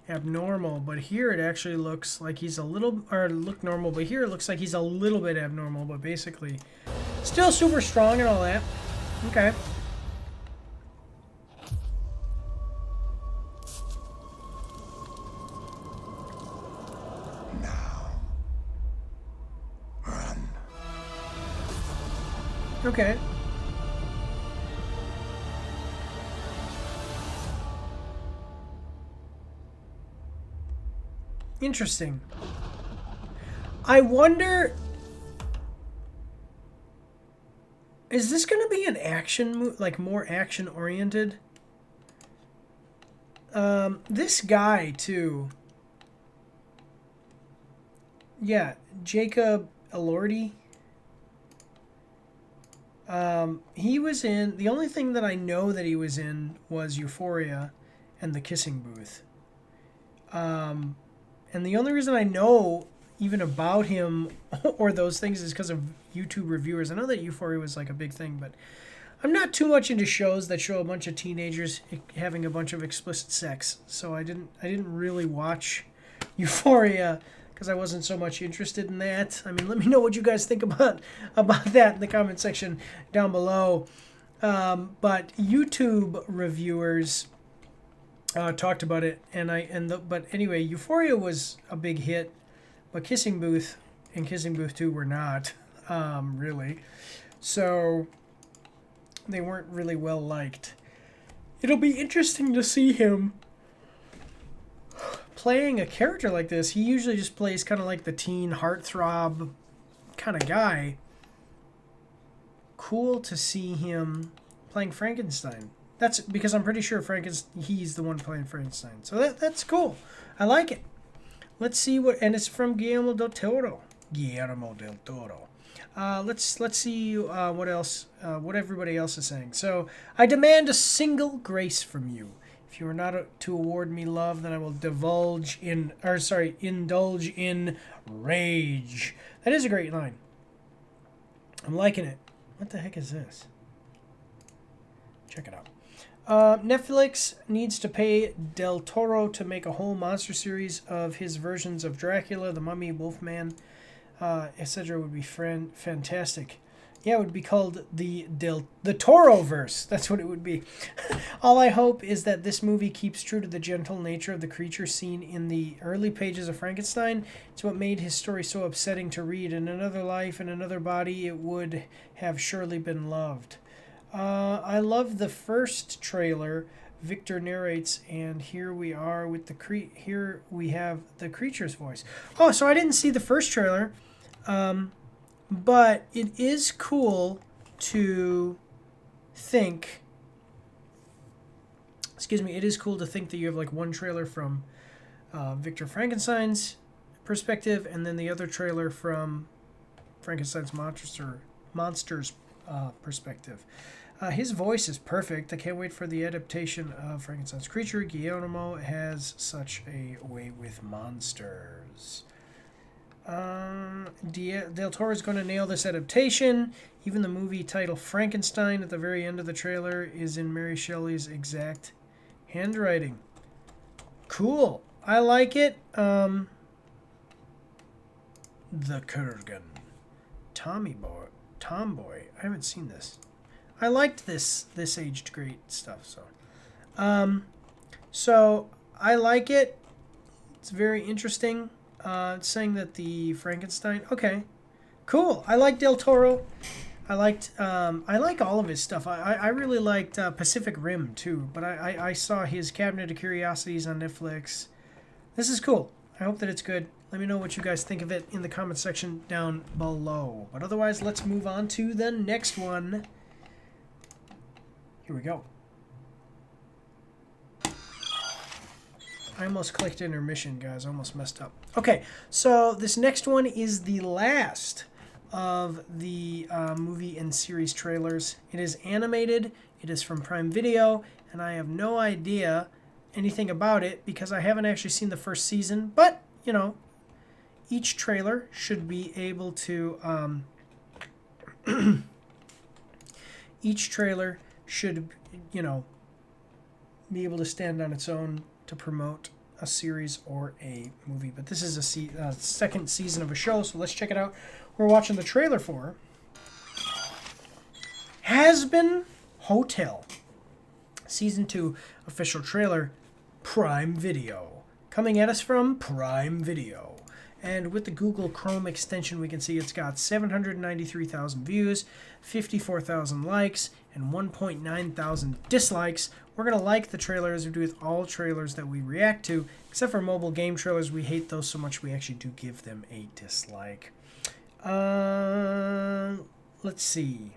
abnormal, but here it actually looks like he's a little, or looked normal, but here it looks like he's a little bit abnormal, but basically still super strong and all that. Okay. Now. Run. Okay. Interesting. I wonder, is this going to be an action, like more action oriented? This guy too. Yeah, Jacob Elordi. He was in, the only thing that I know that he was in was Euphoria and The Kissing Booth. And the only reason I know even about him or those things is because of YouTube reviewers. I know that Euphoria was like a big thing, but I'm not too much into shows that show a bunch of teenagers having a bunch of explicit sex. So I didn't really watch Euphoria because I wasn't so much interested in that. I mean, let me know what you guys think about that in the comment section down below. But YouTube reviewers talked about it, but anyway, Euphoria was a big hit, but Kissing Booth and Kissing Booth 2 were not, really. So they weren't really well liked. It'll be interesting to see him playing a character like this. He usually just plays kind of like the teen heartthrob kind of guy. Cool to see him playing Frankenstein. That's because I'm pretty sure he's the one playing Frankenstein. So that's cool. I like it. Let's see what, and it's from Guillermo del Toro. Let's see what else, what everybody else is saying. So, I demand a single grace from you. If you are not to award me love, then I will indulge in rage. That is a great line. I'm liking it. What the heck is this? Check it out. Netflix needs to pay Del Toro to make a whole monster series of his versions of Dracula, the Mummy, Wolfman, etc. would be fantastic. Yeah, it would be called the Toro-verse. That's what it would be. All I hope is that this movie keeps true to the gentle nature of the creature seen in the early pages of Frankenstein. It's what made his story so upsetting to read. In another life, in another body, it would have surely been loved. I love the first trailer. Victor narrates, and here we are with here we have the creature's voice. Oh, so I didn't see the first trailer, but it is cool to think. Excuse me. It is cool to think that you have like one trailer from Victor Frankenstein's perspective, and then the other trailer from Frankenstein's monster's perspective. His voice is perfect. I can't wait for the adaptation of Frankenstein's creature. Guillermo has such a way with monsters. Del Toro is going to nail this adaptation. Even the movie title Frankenstein at the very end of the trailer is in Mary Shelley's exact handwriting. Cool. I like it. The Kurgan. Tomboy. I haven't seen this. I liked this aged great stuff. So I like it. It's very interesting. It's saying that the Frankenstein. Okay, cool. I like Del Toro. I like all of his stuff. I really liked Pacific Rim too. But I saw his Cabinet of Curiosities on Netflix. This is cool. I hope that it's good. Let me know what you guys think of it in the comment section down below. But otherwise, let's move on to the next one. Here we go. I almost clicked intermission, guys. I almost messed up. Okay, so this next one is the last of the movie and series trailers. It is animated. It is from Prime Video, and I have no idea anything about it because I haven't actually seen the first season. But, you know, each trailer should be able to... each trailer should, you know, be able to stand on its own to promote a series or a movie. But this is a second season of a show, so let's check it out. We're watching the trailer for Has-Been Hotel. Season 2 official trailer, Prime Video. Coming at us from Prime Video. And with the Google Chrome extension, we can see it's got 793,000 views, 54,000 likes, and 1.9 thousand dislikes. We're going to like the trailer as we do with all trailers that we react to, except for mobile game trailers. We hate those so much we actually do give them a dislike. Let's see.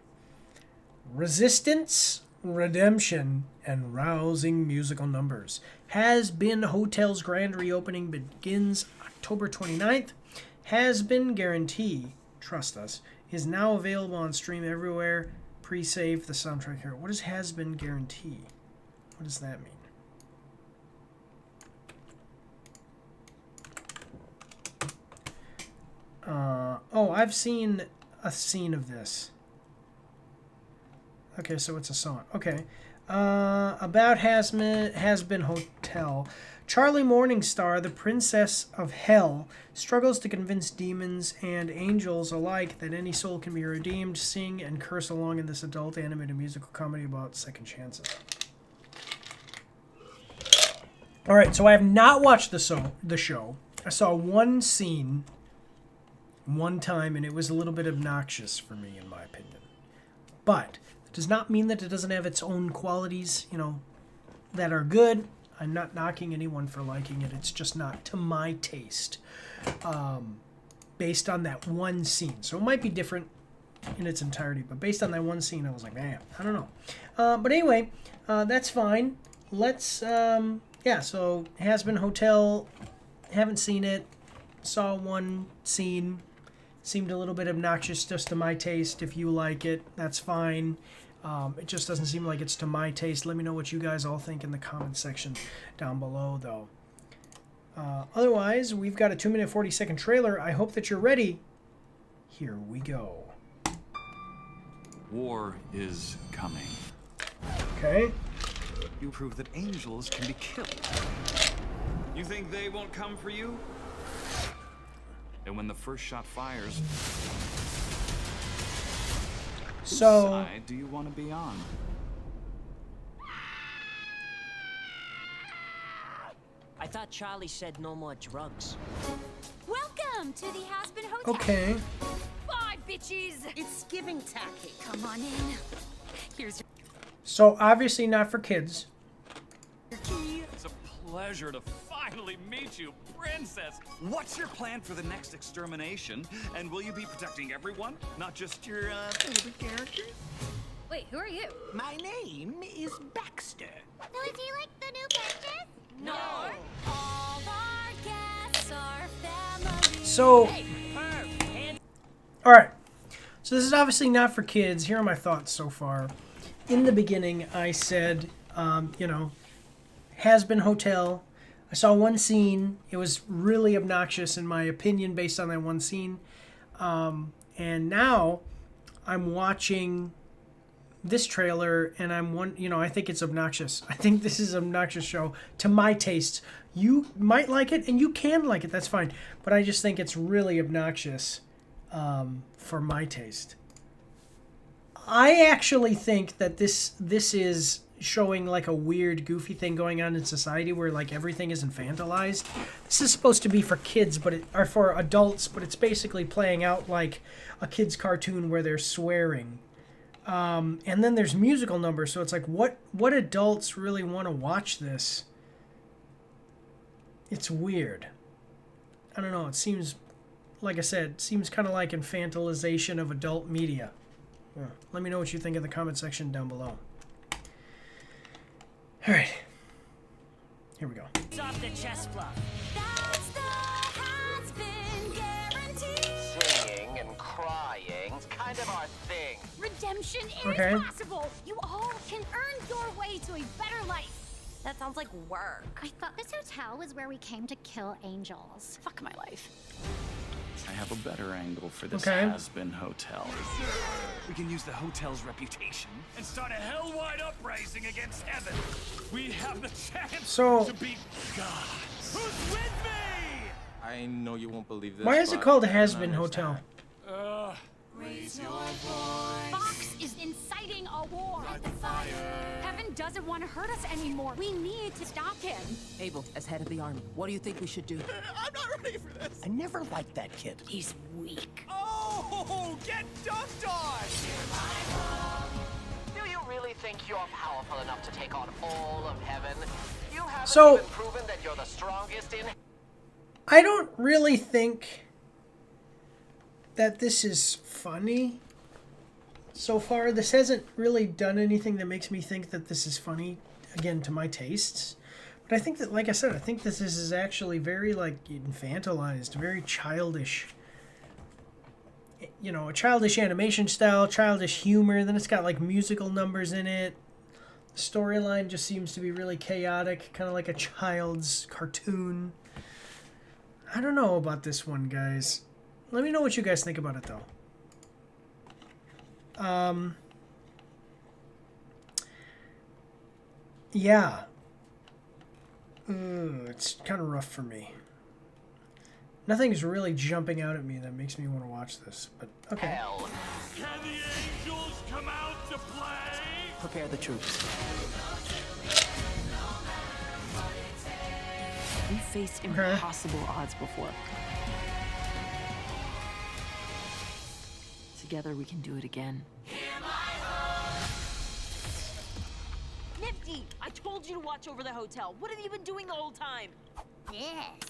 Resistance, redemption, and rousing musical numbers. Has-Been Hotel's grand reopening begins October 29th. Has-Been Guarantee, trust us, is now available on stream everywhere. Pre-save the soundtrack here. What is Has-Been Guarantee? What does that mean? Oh, I've seen a scene of this. Okay, so it's a song. Okay. About Has-Been Hotel. Charlie Morningstar, the princess of hell, struggles to convince demons and angels alike that any soul can be redeemed, sing, and curse along in this adult animated musical comedy about second chances. Alright, so I have not watched the show. I saw one scene one time, and it was a little bit obnoxious for me, in my opinion. But it does not mean that it doesn't have its own qualities, you know, that are good. I'm not knocking anyone for liking it. It's just not to my taste, based on that one scene. So it might be different in its entirety, but based on that one scene, I was like, man, I don't know. But anyway, that's fine. Let's, yeah, so Has-Been Hotel, haven't seen it, saw one scene, seemed a little bit obnoxious just to my taste. If you like it, that's fine. It just doesn't seem like it's to my taste. Let me know what you guys all think in the comment section down below, though. Otherwise, we've got a 2-minute 40-second trailer. I hope that you're ready. Here we go. War is coming. Okay. You prove that angels can be killed. You think they won't come for you? And when the first shot fires, so whose side do you want to be on? I thought Charlie said no more drugs. Welcome to the Has-Been Hotel. Okay. Bye, bitches. It's giving tacky. Come on in. Here's your... So obviously not for kids. It's a pleasure to finally meet you, Princess. What's your plan for the next extermination? And will you be protecting everyone, not just your favorite characters? Wait, who are you? My name is Baxter. So is he like the new Princess? No. All our guests are family. So, alright. So this is obviously not for kids. Here are my thoughts so far. In the beginning, I said, you know, Has-Been Hotel. I saw one scene. It was really obnoxious in my opinion based on that one scene. And now I'm watching this trailer and I think it's obnoxious. I think this is an obnoxious show to my taste. You might like it and you can like it. That's fine. But I just think it's really obnoxious for my taste. I actually think that this is showing like a weird goofy thing going on in society where like everything is infantilized. This is supposed to be for kids or for adults, but it's basically playing out like a kid's cartoon where they're swearing. And then there's musical numbers, so it's like what adults really want to watch this? It's weird. I don't know, it seems, like I said, seems kind of like infantilization of adult media. Yeah. Let me know what you think in the comment section down below. All right, here we go. Off the chest fluff. That's the has-been guarantee. Singing and crying, it's kind of our thing. Redemption is Okay. possible. You all can earn your way to a better life. That sounds like work. I thought this hotel was where we came to kill angels. Fuck my life. I have a better angle for this Okay. has-been hotel. We can use the hotel's reputation and start a hell-wide uprising against heaven. We have the chance to beat God. Who's with me? I know you won't believe this. Why is it but called a I don't has-been understand. hotel? Raise your voice. Fox is inciting a war. Light the fire. Heaven doesn't want to hurt us anymore. We need to stop him. Abel, as head of the army, what do you think we should do? I'm not ready for this. I never liked that kid. He's weak. Oh, get dunked on! Do you really think you're powerful enough to take on all of heaven? You haven't even proven that you're the strongest in... I don't really think that this is funny so far. This hasn't really done anything that makes me think that this is funny, again, to my tastes. But I think that, like I said, I think this is actually very, like, infantilized, very childish. You know, a childish animation style, childish humor, then it's got, like, musical numbers in it. The storyline just seems to be really chaotic, kind of like a child's cartoon. I don't know about this one, guys. Let me know what you guys think about it, though. Yeah. It's kind of rough for me. Nothing's really jumping out at me that makes me want to watch this, but okay. Hell. Can the angels come out to play? Prepare the troops. We faced impossible odds before. Together we can do it again. Nifty, I told you to watch over the hotel. What have you been doing the whole time? Yes.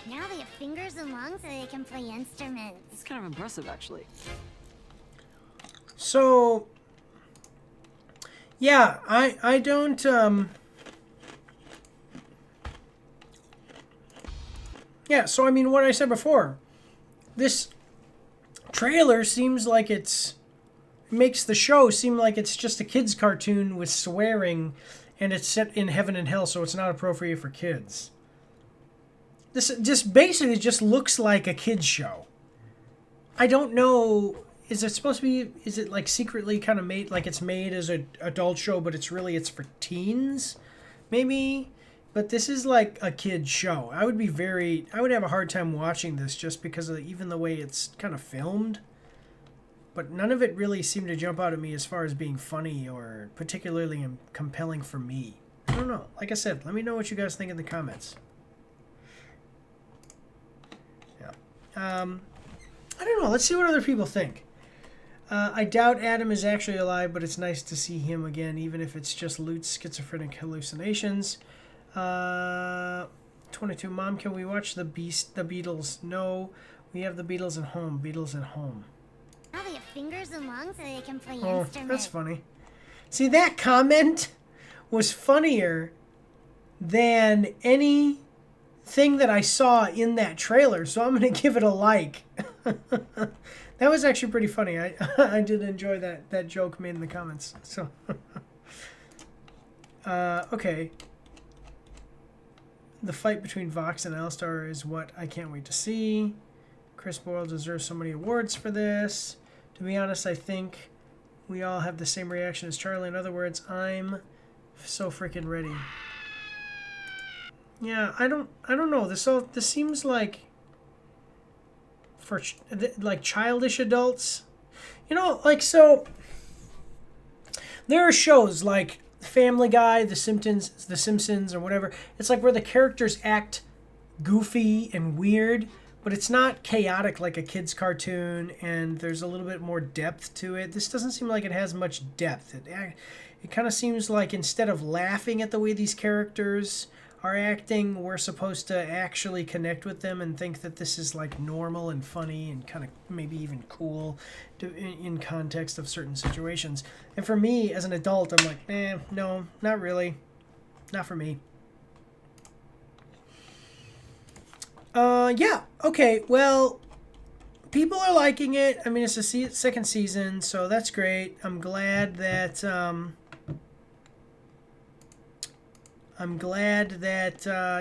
Now they have fingers and lungs so they can play instruments. It's kind of impressive, actually. So, yeah, I don't, yeah, so I mean, what I said before, this trailer seems like makes the show seem like it's just a kid's cartoon with swearing, and it's set in heaven and hell, so it's not appropriate for kids. This just basically just looks like a kid's show. I don't know, is it supposed to be, is it like secretly kind of made, like it's made as an adult show, but it's for teens, maybe? But this is like a kid's show. I would have a hard time watching this just because of even the way it's kind of filmed. But none of it really seemed to jump out at me as far as being funny or particularly compelling for me. I don't know. Like I said, let me know what you guys think in the comments. Yeah. I don't know. Let's see what other people think. I doubt Adam is actually alive, but it's nice to see him again, even if it's just Lute's schizophrenic hallucinations. 22. Mom, can we watch the Beatles? No, we have the Beatles at home. Beatles at home. Now they have fingers and lungs so they can play That's instruments. funny. See, that comment was funnier than anything that I saw in that trailer, so I'm going to give it a like. That was actually pretty funny. I did enjoy that joke made in the comments. So, okay. the fight between Vox and Alistar is what I can't wait to see. Chris Boyle deserves so many awards for this. To be honest, I think we all have the same reaction as Charlie. In other words, I'm so freaking ready. Yeah, I don't know. This seems like for like childish adults. You know, like, so there are shows like Family Guy, The Simpsons, or whatever. It's like where the characters act goofy and weird, but it's not chaotic like a kid's cartoon, and there's a little bit more depth to it. This doesn't seem like it has much depth. It kind of seems like instead of laughing at the way these characters are acting, we're supposed to actually connect with them and think that this is like normal and funny and kind of maybe even cool in context of certain situations. And for me as an adult, I'm like, no, not really. Not for me. Yeah, okay, well, people are liking it. I mean, it's the second season, so that's great. I'm glad that,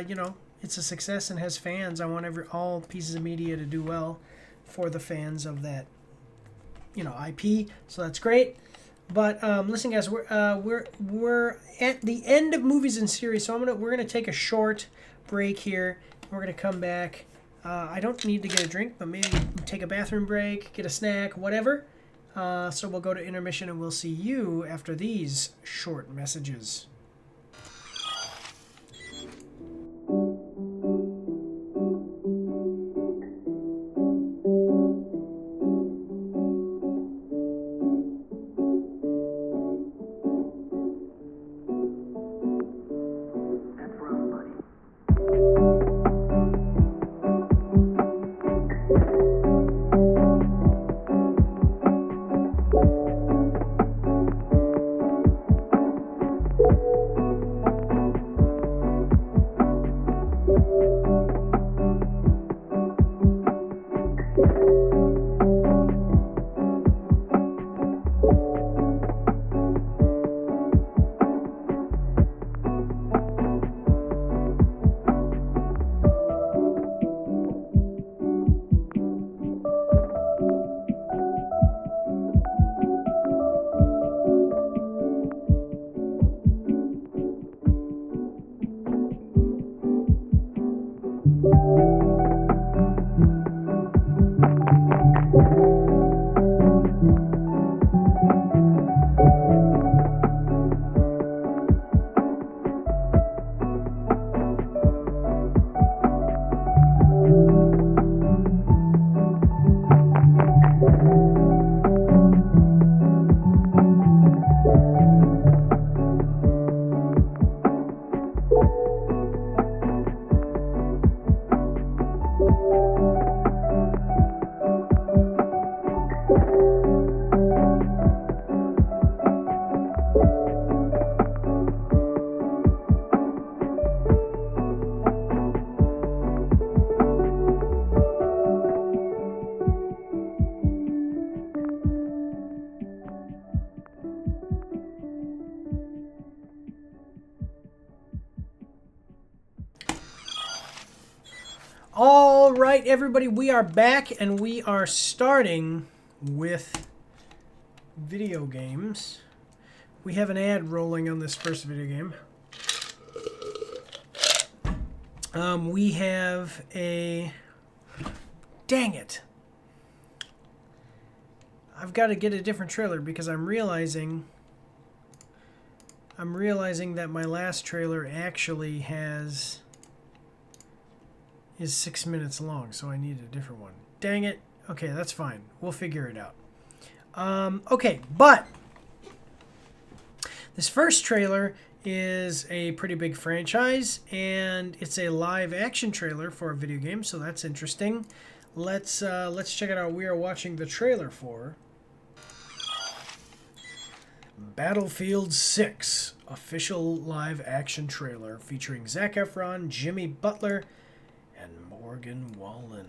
you know, it's a success and has fans. I want all pieces of media to do well for the fans of that, you know, IP. So that's great. But listen, guys, we're at the end of movies and series, so we're gonna take a short break here. We're gonna come back. I don't need to get a drink, but maybe take a bathroom break, get a snack, whatever. So we'll go to intermission, and we'll see you after these short messages. All right, everybody, we are back, and we are starting with video games. We have an ad rolling on this first video game. We have a... Dang it. I've got to get a different trailer because I'm realizing that my last trailer actually is 6 minutes long, so I need a different one. Dang it. Okay, that's fine. We'll figure it out. Okay, but this first trailer is a pretty big franchise, and it's a live action trailer for a video game, so that's interesting. Let's check it out. We are watching the trailer for Battlefield 6, official live action trailer featuring Zac Efron, Jimmy Butler, and Morgan Wallen.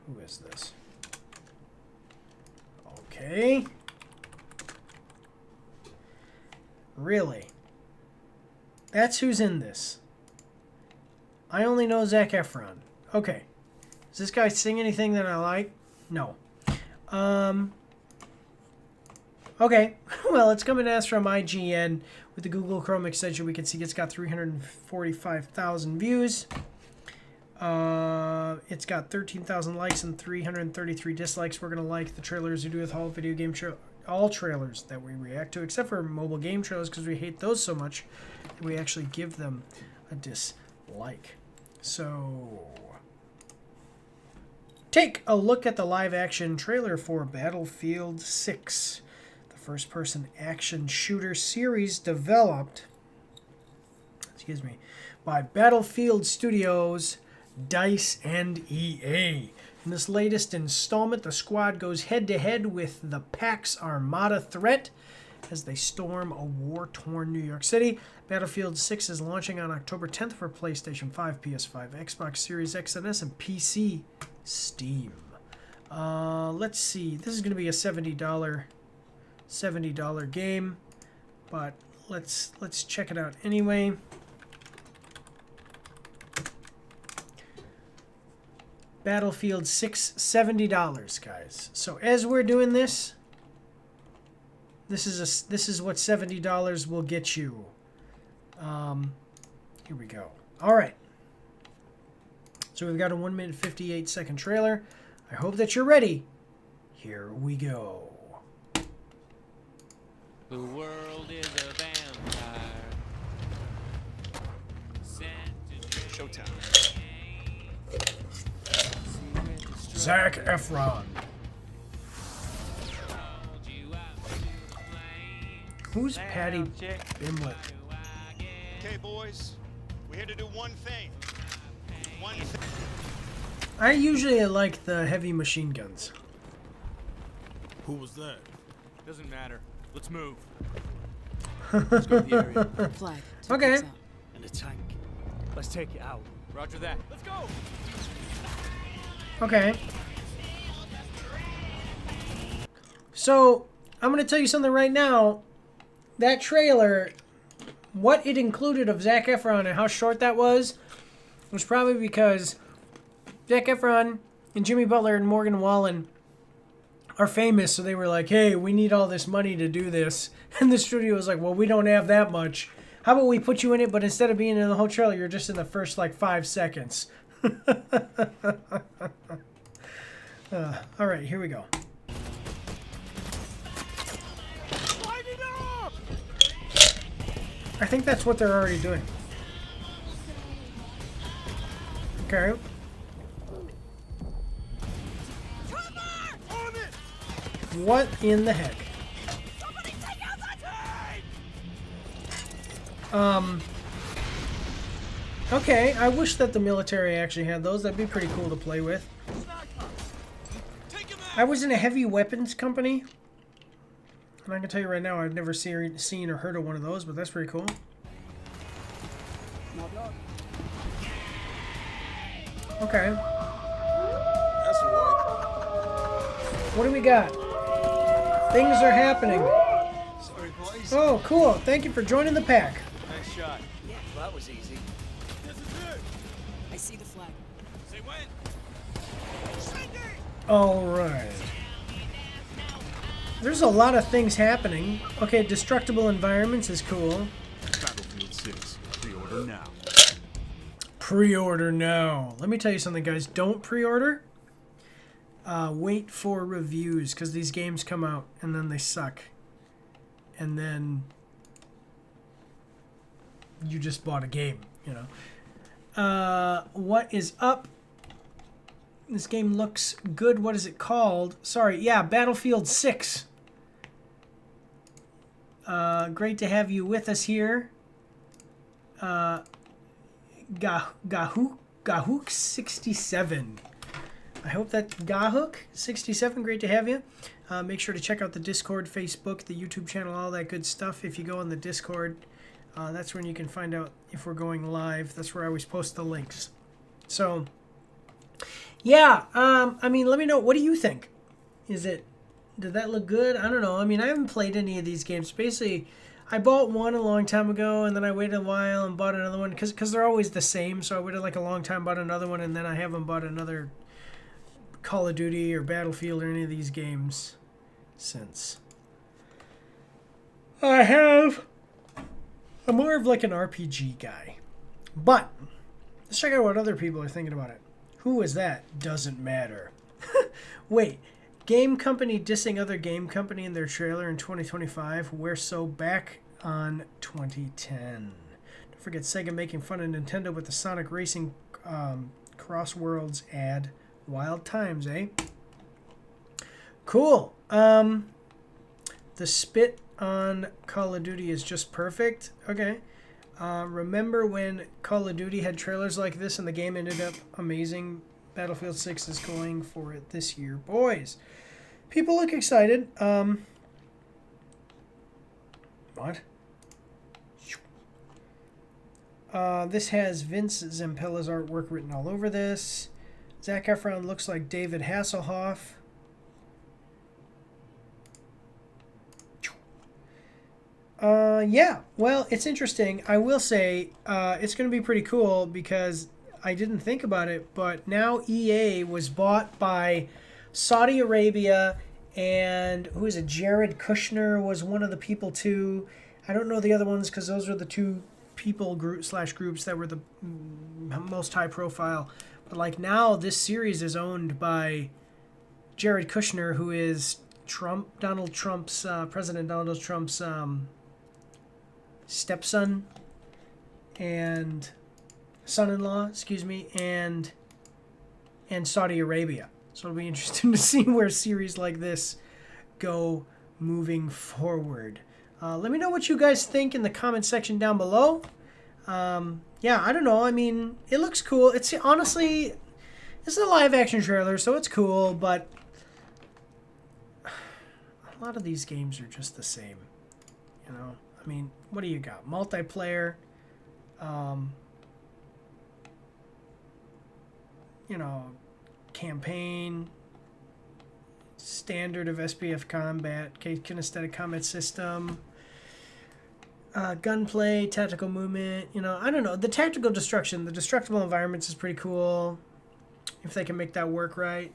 Who is this? Okay. Really? That's who's in this. I only know Zac Efron. Okay. Does this guy sing anything that I like? No. Okay. Well, it's coming to us from IGN. With the Google Chrome extension, we can see it's got 345,000 views. It's got 13,000 likes and 333 dislikes. We're going to like the trailers we do with all video game all trailers that we react to, except for mobile game trailers, because we hate those so much that we actually give them a dislike. So, take a look at the live-action trailer for Battlefield 6, the first-person action shooter series developed, by Battlefield Studios, DICE, and EA. In this latest installment, the squad goes head-to-head with the PAX Armada threat as they storm a war-torn New York City. Battlefield 6 is launching on October 10th for PlayStation 5, PS5, Xbox Series X and S, and PC Steam. Let's see. This is going to be a $70 game, but let's check it out anyway. Battlefield 6, $70, guys. So as we're doing this, this is what $70 will get you. Here we go. All right. So we've got a 1 minute 58 second trailer. I hope that you're ready. Here we go. The world is a vampire. Showtime. Zac Efron. Who's Patty Bimlet? Okay, boys, we're here to do one thing. I usually like the heavy machine guns. Who was that? Doesn't matter. Let's move. Let's go to the area. Flag. Okay. And a tank. Let's take it out. Roger that. Let's go. Okay. So, I'm going to tell you something right now. That trailer, what it included of Zac Efron and how short that was probably because Zac Efron and Jimmy Butler and Morgan Wallen are famous, so they were like, hey, we need all this money to do this. And the studio was like, well, we don't have that much. How about we put you in it, but instead of being in the whole trailer, you're just in the first, 5 seconds. All right, here we go. I think that's what they're already doing. Okay. What in the heck? Okay, I wish that the military actually had those. That'd be pretty cool to play with. I was in a heavy weapons company. And I can tell you right now, I've never seen or heard of one of those, but that's pretty cool. Okay. That's right. What do we got? Things are happening. Sorry, boys. Oh, cool. Thank you for joining the pack. Nice shot. Yeah, well, that was easy. This is it. I see the flag. Say when. All right. There's a lot of things happening. Okay, destructible environments is cool. Battlefield 6. Pre-order now. Pre-order now. Let me tell you something, guys. Don't pre-order. Wait for reviews, because these games come out and then they suck. And then you just bought a game, you know. What is up? This game looks good. What is it called? Sorry, yeah, Battlefield 6. Great to have you with us here. Gahook 67. I hope that Gahook 67. Great to have you. Make sure to check out the Discord, Facebook, the YouTube channel, all that good stuff. If you go on the Discord, that's when you can find out if we're going live. That's where I always post the links. So, yeah. I mean, let me know. What do you think? Did that look good? I don't know. I mean, I haven't played any of these games. Basically, I bought one a long time ago, and then I waited a while and bought another one because they're always the same. So I waited like a long time, bought another one, and then I haven't bought another Call of Duty or Battlefield or any of these games since. I'm more of like an RPG guy. But let's check out what other people are thinking about it. Who is that? Doesn't matter. Wait. Game company dissing other game company in their trailer in 2025. We're so back on 2010. Don't forget Sega making fun of Nintendo with the Sonic Racing Cross Worlds ad. Wild times, eh? Cool. The spit on Call of Duty is just perfect. Okay. Remember when Call of Duty had trailers like this and the game ended up amazing? Battlefield 6 is going for it this year. Boys, people look excited. What? This has Vince Zampella's artwork written all over this. Zac Efron looks like David Hasselhoff. Yeah, well, it's interesting. I will say it's going to be pretty cool because I didn't think about it, but now EA was bought by Saudi Arabia, and who is it? Jared Kushner was one of the people too. I don't know the other ones because those were the two people groups that were the most high profile. But like now, this series is owned by Jared Kushner, who is President Donald Trump's stepson and son-in-law, and Saudi Arabia. So it'll be interesting to see where series like this go moving forward. Let me know what you guys think in the comment section down below. Yeah, I don't know. I mean, it looks cool. It's honestly, this is a live action trailer, so it's cool, but a lot of these games are just the same. You know, I mean, what do you got? Multiplayer, you know, campaign, standard of SPF combat, kinesthetic combat system, gunplay, tactical movement, you know, I don't know. The tactical destruction, the destructible environments is pretty cool if they can make that work right.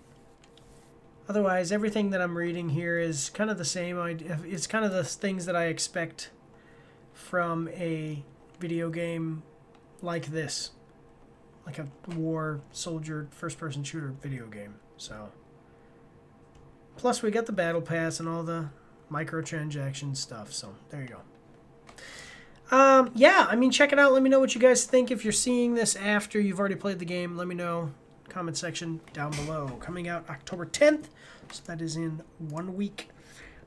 Otherwise, everything that I'm reading here is kind of the same. It's kind of the things that I expect from a video game like this. Like a war soldier first-person shooter video game. So, plus we got the battle pass and all the microtransaction stuff. So there you go. Yeah, I mean, check it out. Let me know what you guys think. If you're seeing this after you've already played the game, let me know. Comment section down below. Coming out October 10th, so that is in 1 week.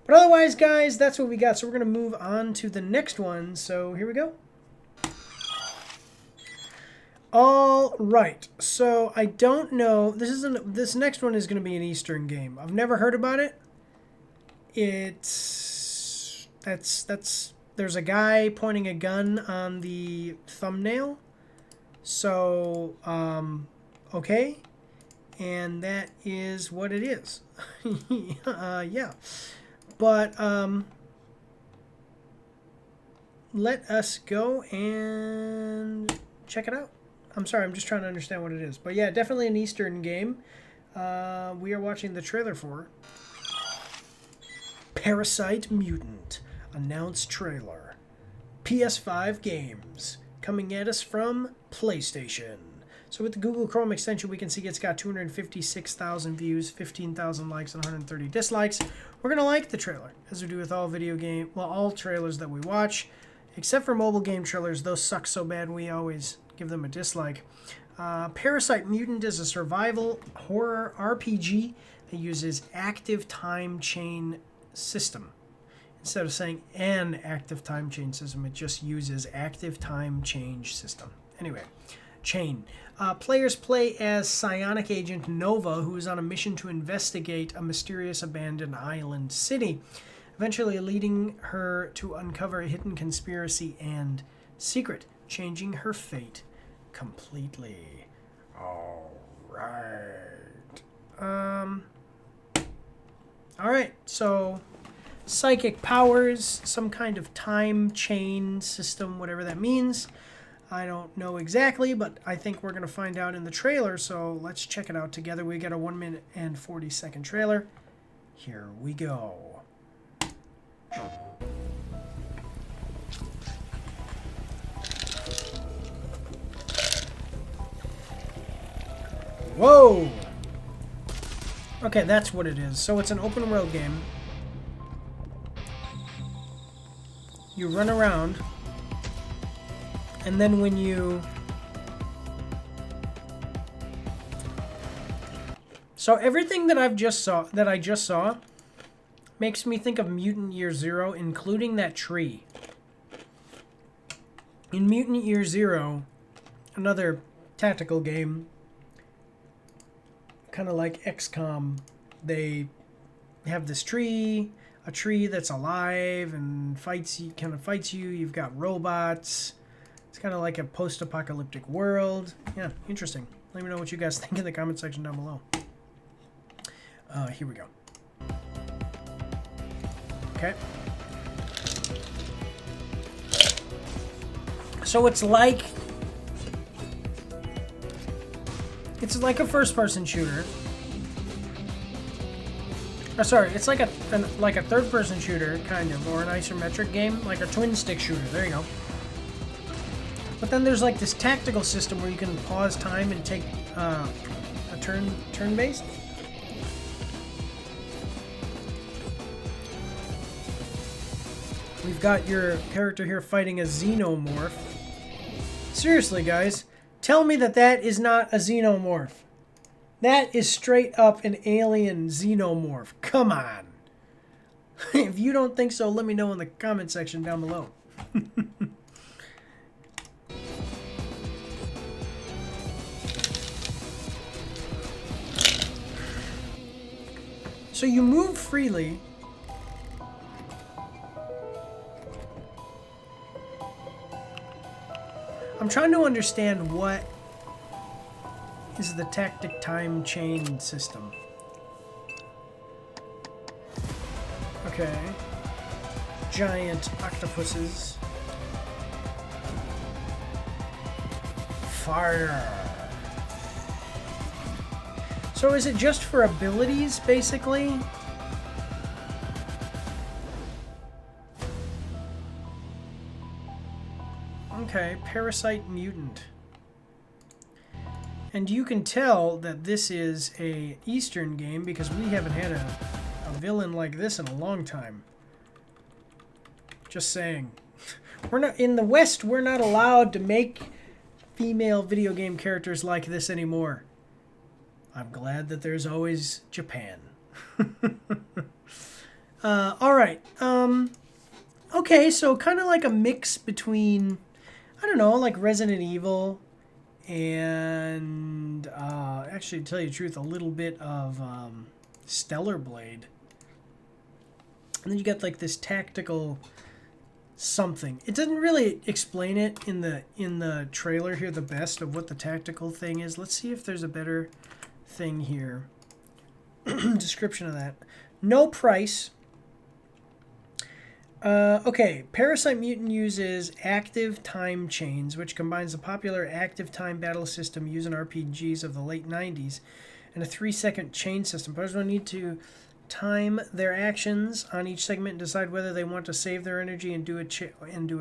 But otherwise, guys, that's what we got. So we're going to move on to the next one. So here we go. All right. So I don't know. This next one is going to be an Eastern game. I've never heard about it. There's a guy pointing a gun on the thumbnail. So, okay. And that is what it is. Yeah. But, let us go and check it out. I'm sorry, I'm just trying to understand what it is. But yeah, definitely an Eastern game. We are watching the trailer for Parasite Mutant. Announced trailer. PS5 games. Coming at us from PlayStation. So with the Google Chrome extension, we can see it's got 256,000 views, 15,000 likes, and 130 dislikes. We're going to like the trailer, as we do with all all trailers that we watch. Except for mobile game trailers, those suck so bad we always give them a dislike. Parasite Mutant is a survival horror RPG that uses active time chain system. Instead of saying an active time chain system, it just uses active time change system. Anyway, chain. Players play as psionic agent Nova, who is on a mission to investigate a mysterious abandoned island city, eventually leading her to uncover a hidden conspiracy and secret, changing her fate completely. All right. All right, so psychic powers, some kind of time chain system, whatever that means. I don't know exactly, but I think we're going to find out in the trailer, so let's check it out together. We got a 1 minute and 40-second trailer. Here we go. Whoa! Okay, that's what it is. So it's an open world game. You run around, and then when you... So everything that I just saw makes me think of Mutant Year Zero, including that tree. In Mutant Year Zero, another tactical game, kind of like XCOM, they have this tree, a tree that's alive and fights you. You've got robots. It's kind of like a post-apocalyptic world. Yeah, interesting. Let me know what you guys think in the comment section down below. Here we go. Okay. So it's like a first-person shooter. Oh, sorry, it's like a third-person shooter, kind of, or an isometric game, like a twin-stick shooter. There you go. But then there's like this tactical system where you can pause time and take a turn-based. We've got your character here fighting a xenomorph. Seriously, guys, tell me that that is not a xenomorph. That is straight up an alien xenomorph. Come on. If you don't think so, let me know in the comment section down below. So you move freely. I'm trying to understand what is the tactic time chain system. Okay. Giant octopuses. Fire. So is it just for abilities, basically? Okay, Parasite Mutant. And you can tell that this is a Eastern game because we haven't had a villain like this in a long time. Just saying. We're not in the West, we're not allowed to make female video game characters like this anymore. I'm glad that there's always Japan. Alright. Okay, so kind of like a mix between, I don't know, like Resident Evil and actually, to tell you the truth, a little bit of Stellar Blade. And then you got like this tactical something. It doesn't really explain it in the trailer here the best of what the tactical thing is. Let's see if there's a better thing here. Description of that. No price. Okay, Parasite Mutant uses active time chains, which combines the popular active time battle system used in RPGs of the late 90s and a 3-second chain system. Players will need to time their actions on each segment and decide whether they want to save their energy and do a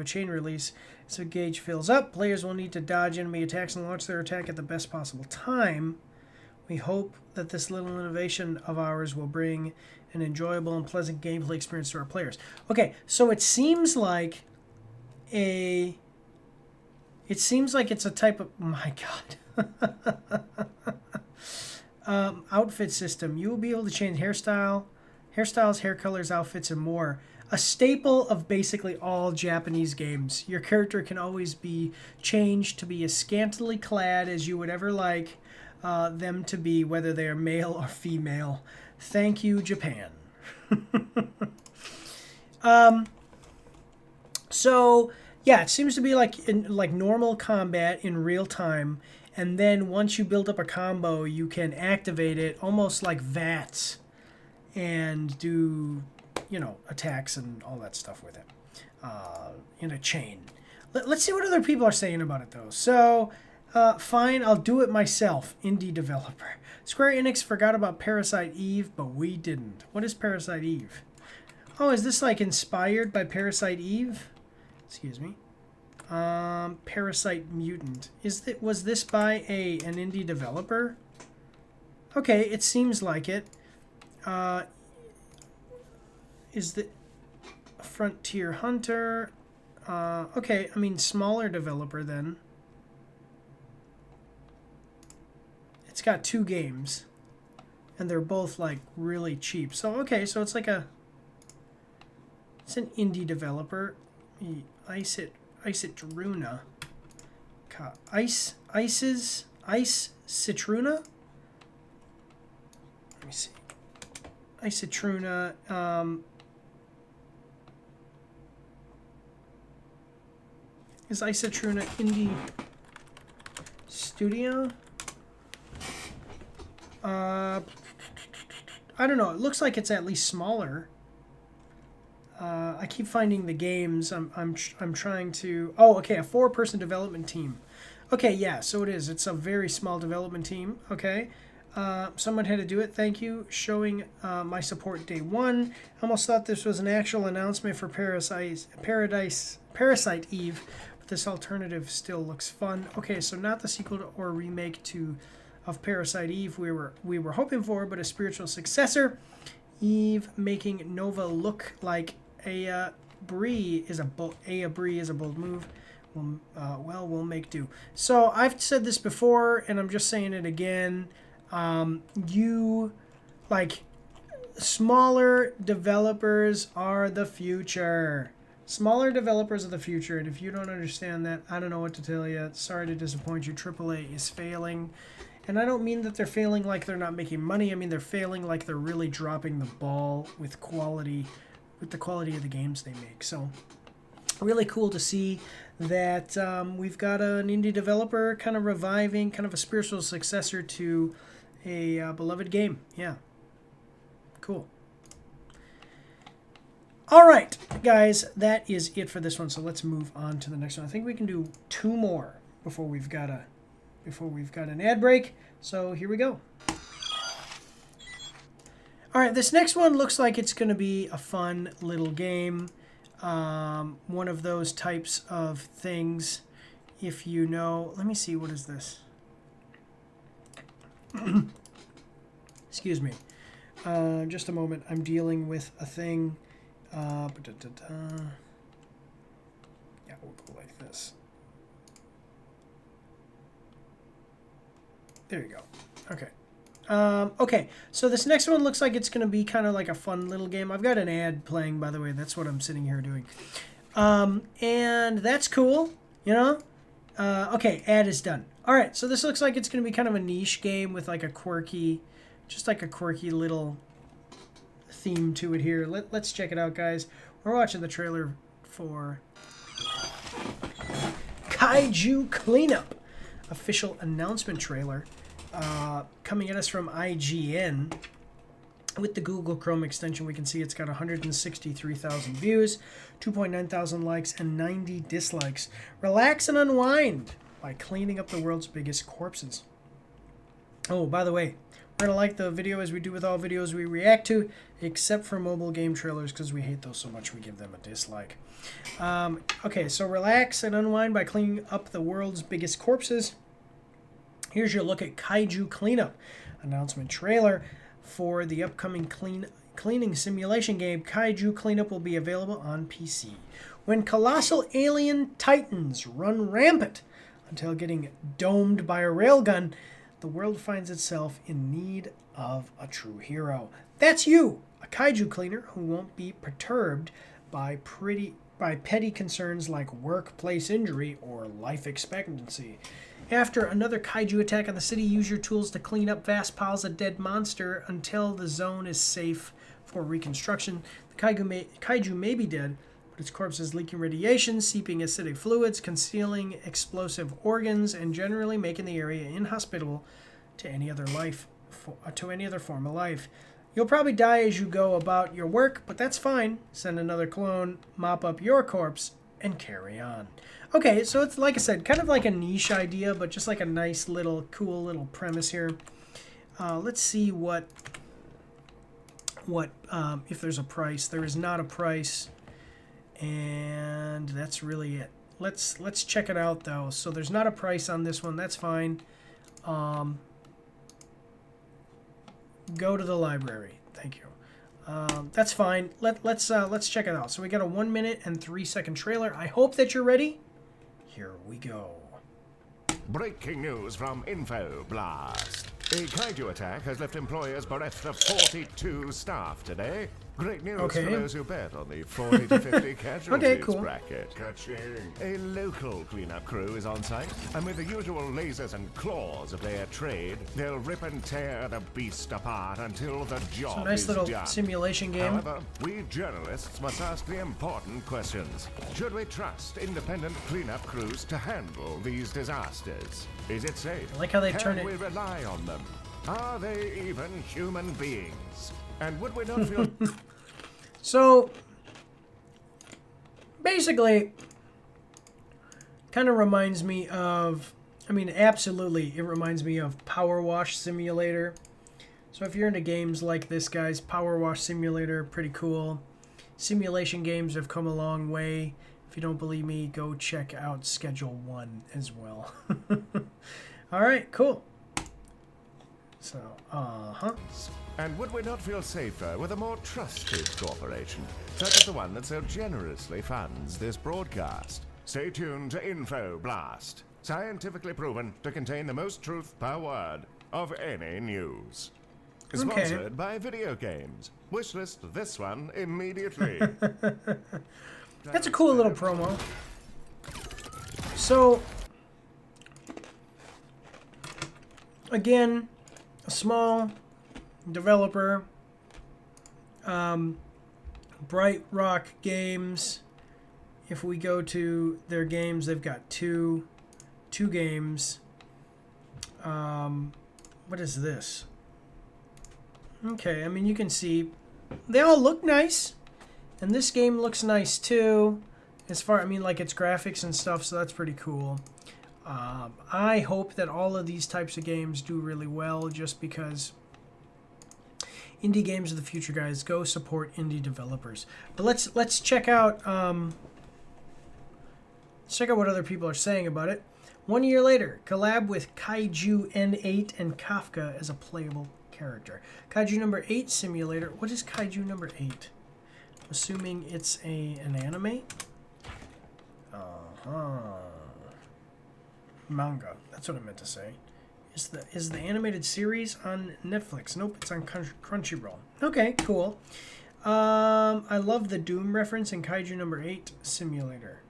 chain release. As the gauge fills up, players will need to dodge enemy attacks and launch their attack at the best possible time. We hope that this little innovation of ours will bring an enjoyable and pleasant gameplay experience to our players. Okay, so it seems like it's a type of, my God. Outfit system. You will be able to change hairstyles, hair colors, outfits, and more. A staple of basically all Japanese games. Your character can always be changed to be as scantily clad as you would ever like them to be, whether they are male or female. Thank you, Japan. So yeah, it seems to be like normal combat in real time, and then once you build up a combo, you can activate it almost like VATS and do, you know, attacks and all that stuff with it in a chain. Let's see what other people are saying about it, though. So, fine, I'll do it myself. Indie developer. Square Enix forgot about Parasite Eve, but we didn't. What is Parasite Eve? Oh, is this like inspired by Parasite Eve? Excuse me. Parasite Mutant. Was this by an indie developer? Okay, it seems like it. Is the Frontier Hunter? Okay, I mean smaller developer then. It's got 2 games, and they're both like really cheap. So okay, so it's like it's an indie developer. Ice Citruna. Ice Citruna. Let me see. Ice Citruna. Is Ice Citruna indie studio? I don't know. It looks like it's at least smaller. I keep finding the games. I'm trying to. Oh, okay, a 4-person development team. Okay, yeah. So it is. It's a very small development team. Okay. Someone had to do it. Thank you. Showing my support day 1. I almost thought this was an actual announcement for Parasite Eve, but this alternative still looks fun. Okay, so not the sequel or remake of Parasite Eve we were hoping for, but a spiritual successor. Eve making Nova look like Aya Bree is a bold move. We'll make do. So I've said this before, and I'm just saying it again. Smaller developers are the future. Smaller developers are the future, and if you don't understand that, I don't know what to tell you. Sorry to disappoint you. AAA is failing. And I don't mean that they're failing like they're not making money. I mean they're failing like they're really dropping the ball with the quality of the games they make. So really cool to see that we've got an indie developer kind of reviving, kind of a spiritual successor to a beloved game. Yeah. Cool. All right, guys, that is it for this one. So let's move on to the next one. I think we can do 2 more before we've got an ad break. So here we go. All right, this next one looks like it's going to be a fun little game. One of those types of things, if you know. Let me see, what is this? Excuse me. Just a moment. I'm dealing with a thing. Yeah, we'll go like this. There you go. Okay. Okay, so this next one looks like it's going to be kind of like a fun little game. I've got an ad playing, by the way. That's what I'm sitting here doing. And that's cool, you know? Okay, ad is done. All right, so this looks like it's going to be kind of a niche game with like a quirky little theme to it here. Let's check it out, guys. We're watching the trailer for Kaiju Cleanup. Official announcement trailer. Coming at us from IGN. With the Google Chrome extension, we can see it's got 163,000 views, 2.9 thousand likes, and 90 dislikes. Relax and unwind by cleaning up the world's biggest corpses. Oh, by the way, we're going to like the video as we do with all videos we react to, except for mobile game trailers, because we hate those so much we give them a dislike. Okay, so relax and unwind by cleaning up the world's biggest corpses. Here's your look at Kaiju Cleanup. Announcement trailer for the upcoming cleaning simulation game. Kaiju Cleanup will be available on PC. When colossal alien titans run rampant until getting domed by a railgun, the world finds itself in need of a true hero. That's you, a kaiju cleaner who won't be perturbed by petty concerns like workplace injury or life expectancy. After another kaiju attack on the city, use your tools to clean up vast piles of dead monster until the zone is safe for reconstruction. The kaiju may be dead, but its corpse is leaking radiation, seeping acidic fluids, concealing explosive organs, and generally making the area inhospitable to any other form of life. You'll probably die as you go about your work, but that's fine. Send another clone, mop up your corpse, and carry on. Okay, so it's, like I said, kind of like a niche idea, but just like a nice little, cool little premise here. Let's see what if there's a price. There is not a price, and that's really it. Let's check it out, though. So there's not a price on this one. That's fine. Go to the library. Thank you. That's fine. Let's check it out. So we got a 1 minute and 3 second trailer. I hope that you're ready. Here we go. Breaking news from Info Blast. A kaiju attack has left employers bereft of 42 staff today. Great news for those who bet on the 40 to 50 casualties bracket. Ka-ching. A local cleanup crew is on site, and with the usual lasers and claws of their trade, they'll rip and tear the beast apart until the job is done. Nice little simulation game. However, we journalists must ask the important questions. Should we trust independent cleanup crews to handle these disasters? Is it safe? I like how they turn it. Can we rely on them? Are they even human beings? And would we not feel... So, basically, kind of reminds me of, I mean, absolutely, it reminds me of Power Wash Simulator. So if you're into games like this, guys, Power Wash Simulator, pretty cool. Simulation games have come a long way. If you don't believe me, go check out Schedule 1 as well. All right, cool. So, And would we not feel safer with a more trusted corporation, such as the one that so generously funds this broadcast? Stay tuned to Info Blast, scientifically proven to contain the most truth per word of any news. Sponsored by video games. Wishlist this one immediately. That's a cool little promo. So, again, a small developer, Bright Rock Games. If we go to their games, they've got two games. What is this? Okay, I mean, you can see they all look nice, and this game looks nice too. As far, I mean, like its graphics and stuff, so that's pretty cool. I hope that all of these types of games do really well, just because indie games of the future, guys. Go support indie developers. But let's check out what other people are saying about it. 1 year later, collab with Kaiju N8 and Kafka as a playable character. Kaiju number 8 simulator. What is Kaiju number 8? I'm assuming it's an anime. Manga. That's what I meant to say. Is the animated series on Netflix? Nope, it's on Crunchyroll. Okay, cool. I love the Doom reference in Kaiju number 8 simulator.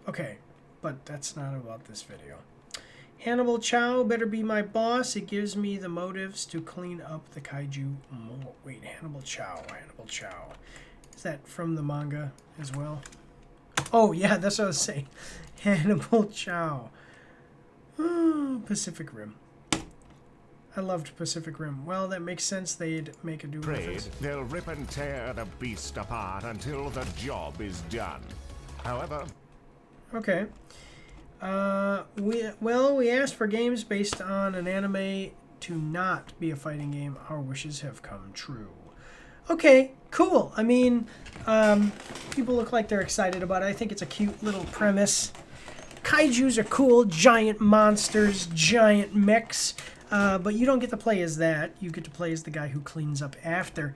Okay, but that's not about this video. Hannibal Chow better be my boss. It gives me the motives to clean up the kaiju more. Wait, Hannibal Chow. Is that from the manga as well? Oh, yeah, that's what I was saying. Hannibal Chow. Oh, Pacific Rim. I loved Pacific Rim. Well, that makes sense. They'd make a Doom reference. They'll rip and tear the beast apart until the job is done. However... Okay. We asked for games based on an anime to not be a fighting game. Our wishes have come true. Okay, cool. I mean, people look like they're excited about it. I think it's a cute little premise. Kaijus are cool, giant monsters, giant mechs, but you don't get to play as that. You get to play as the guy who cleans up after.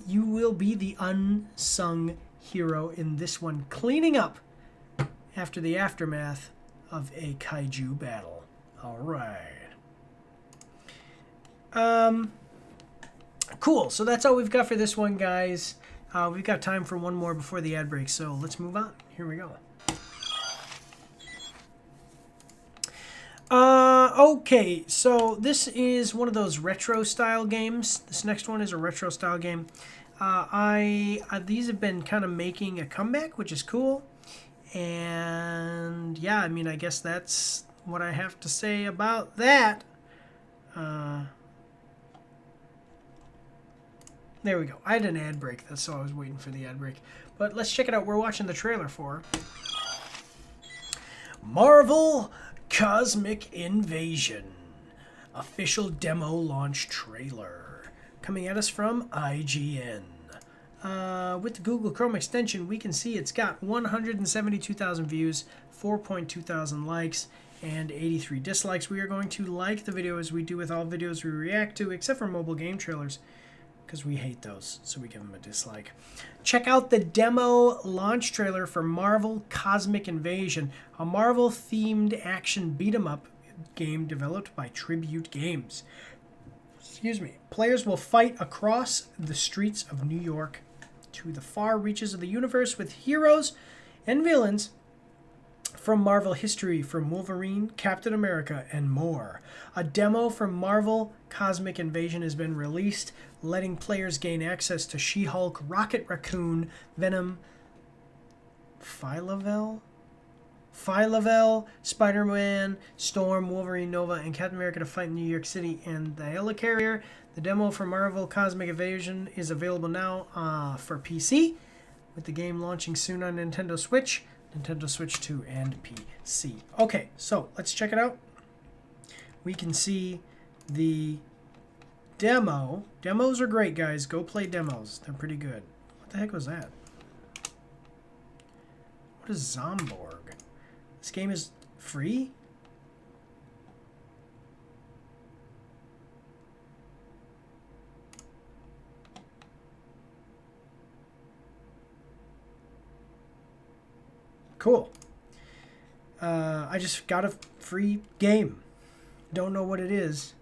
You will be the unsung hero in this one, cleaning up after the aftermath of a kaiju battle. All right. Cool. So that's all we've got for this one, guys. We've got time for one more before the ad break, so let's move on. Here we go. Okay, so this is one of those retro style games. This next one is a retro style game. These have been kind of making a comeback, which is cool. And yeah, I mean, I guess that's what I have to say about that. There we go. I had an ad break. That's why I was waiting for the ad break. But let's check it out. We're watching the trailer for Marvel Cosmic Invasion. Official demo launch trailer. Coming at us from IGN. With the Google Chrome extension, we can see it's got 172,000 views, 4.2 thousand likes, and 83 dislikes. We are going to like the video as we do with all videos we react to, except for mobile game trailers, because we hate those, so we give them a dislike. Check out the demo launch trailer for Marvel Cosmic Invasion, a Marvel-themed action beat-em-up game developed by Tribute Games. Excuse me. Players will fight across the streets of New York to the far reaches of the universe with heroes and villains from Marvel history, from Wolverine, Captain America, and more. A demo from Marvel Cosmic Invasion has been released, letting players gain access to She-Hulk, Rocket Raccoon, Venom, Phyla-Vell, Spider-Man, Storm, Wolverine, Nova, and Captain America to fight in New York City and the Helicarrier. The demo for Marvel Cosmic Invasion is available now for PC, with the game launching soon on Nintendo Switch, Nintendo Switch 2, and PC. Okay, so let's check it out. We can see the demo. Demos are great, guys. Go play demos. They're pretty good. What the heck was that? What is Zomborg? This game is free? Cool. I just got a free game. Don't know what it is.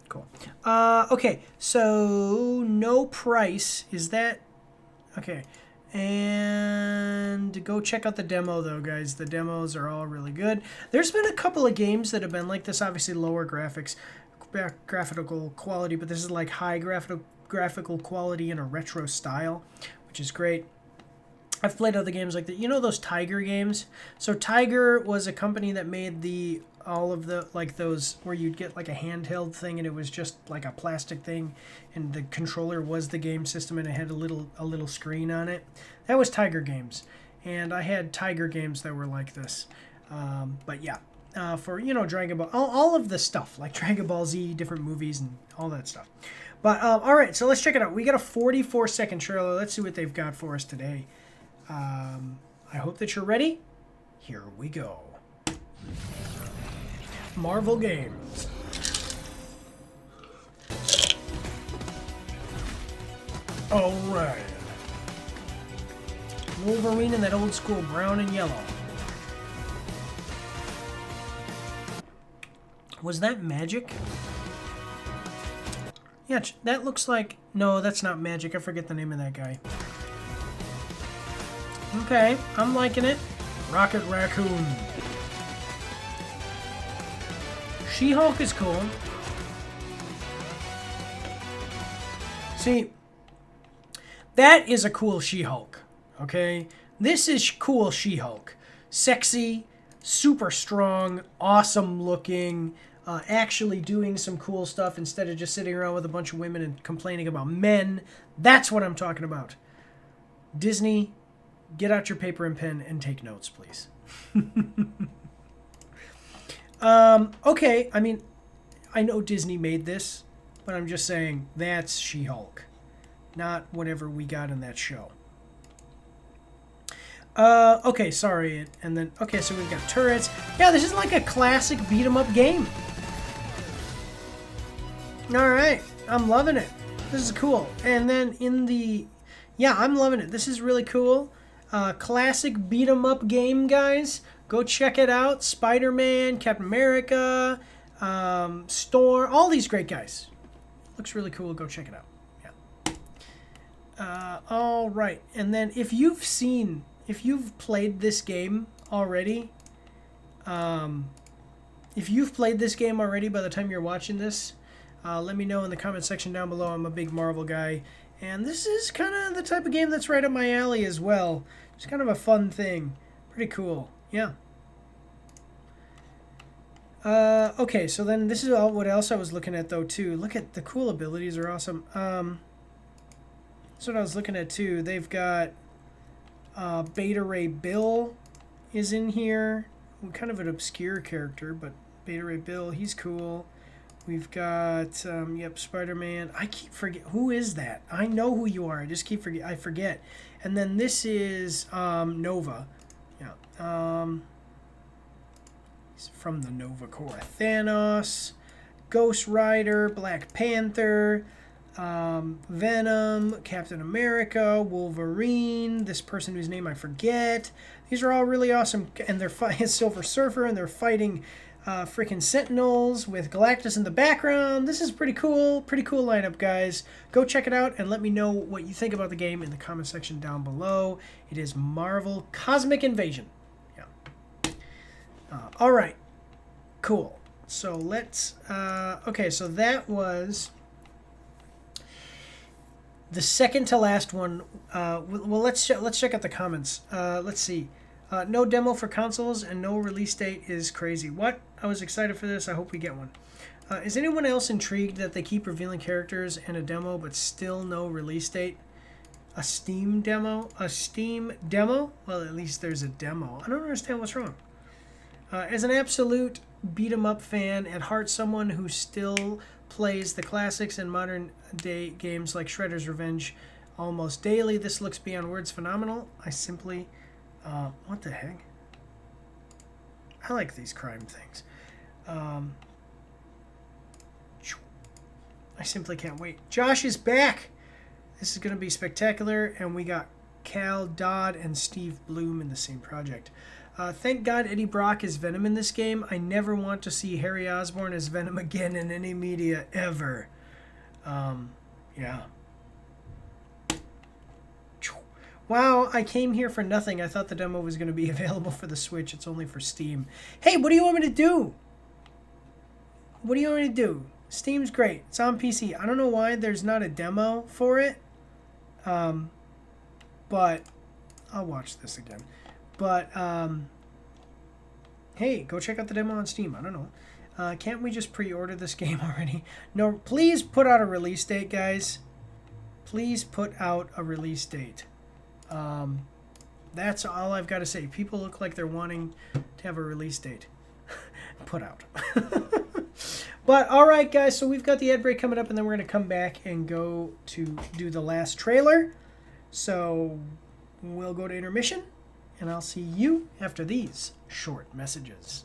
Cool. Okay, so no price. Is that... Okay. And go check out the demo, though, guys. The demos are all really good. There's been a couple of games that have been like this. Obviously, lower graphical quality, but this is like high graphical quality in a retro style, which is great. I've played other games like that. You know those Tiger games? So Tiger was a company that made all of the, like those where you'd get like a handheld thing and it was just like a plastic thing and the controller was the game system and it had a little screen on it. That was Tiger games. And I had Tiger games that were like this. But yeah, for, you know, Dragon Ball, all of the stuff like Dragon Ball Z, different movies and all that stuff. But all right, so let's check it out. We got a 44-second trailer. Let's see what they've got for us today. I hope that you're ready. Here we go. Marvel Games. All right. Wolverine in that old school brown and yellow. Was that magic? Yeah, that looks like... No, that's not magic. I forget the name of that guy. Okay, I'm liking it. Rocket Raccoon. She-Hulk is cool. See, that is a cool She-Hulk, okay? This is cool She-Hulk. Sexy, super strong, awesome looking, actually doing some cool stuff instead of just sitting around with a bunch of women and complaining about men. That's what I'm talking about. Disney, get out your paper and pen and take notes, please. Okay, I mean, I know Disney made this, but I'm just saying that's She-Hulk, not whatever we got in that show. Okay, sorry, and then, okay, so we've got turrets. Yeah, this is like a classic beat-em-up game. Alright, I'm loving it. This is cool. And then in the... Yeah, I'm loving it. This is really cool. Classic beat-em-up game, guys. Go check it out. Spider-Man, Captain America, Storm, all these great guys. Looks really cool. Go check it out. Yeah. All right. And then if you've played this game already, by the time you're watching this, let me know in the comment section down below. I'm a big Marvel guy. And this is kind of the type of game that's right up my alley as well. It's kind of a fun thing. Pretty cool. Yeah. Okay, so then this is all what else I was looking at, though, too. Look at the cool abilities are awesome. That's what I was looking at, too. They've got Beta Ray Bill is in here. Kind of an obscure character, but Beta Ray Bill, he's cool. We've got, yep, Spider-Man. I keep forget who is that? I know who you are. I just keep I forget. And then this is Nova. Yeah. He's from the Nova Corps. Thanos, Ghost Rider, Black Panther, Venom, Captain America, Wolverine, this person whose name I forget. These are all really awesome, and they're fighting Silver Surfer, and they're fighting freaking Sentinels with Galactus in the background. This is pretty cool lineup, guys. Go check it out and let me know what you think about the game in the comment section down below. It is Marvel Cosmic Invasion. Yeah. All right. Cool. So let's. Okay, so that was the second to last one. Well, let's check out the comments. Let's see. No demo for consoles and no release date is crazy. What? I was excited for this. I hope we get one. Is anyone else intrigued that they keep revealing characters and a demo but still no release date? A Steam demo? A Steam demo? Well, at least there's a demo. I don't understand what's wrong. As an absolute beat-em-up fan, at heart someone who still plays the classics and modern day games like Shredder's Revenge almost daily, this looks beyond words phenomenal. I simply... what the heck? I like these crime things. I simply can't wait. Josh is back! This is going to be spectacular, and we got Cal Dodd and Steve Bloom in the same project. Thank God Eddie Brock is Venom in this game. I never want to see Harry Osborn as Venom again in any media, ever. Yeah. Wow, I came here for nothing. I thought the demo was going to be available for the Switch. It's only for Steam. Hey, what do you want me to do? What do you want me to do? Steam's great. It's on PC. I don't know why there's not a demo for it. But I'll watch this again. But, hey, go check out the demo on Steam. I don't know. Can't we just pre-order this game already? No, please put out a release date, guys. Please put out a release date. That's all I've got to say. People look like they're wanting to have a release date put out. But, all right, guys, so we've got the ad break coming up, and then we're going to come back and go to do the last trailer. So we'll go to intermission, and I'll see you after these short messages.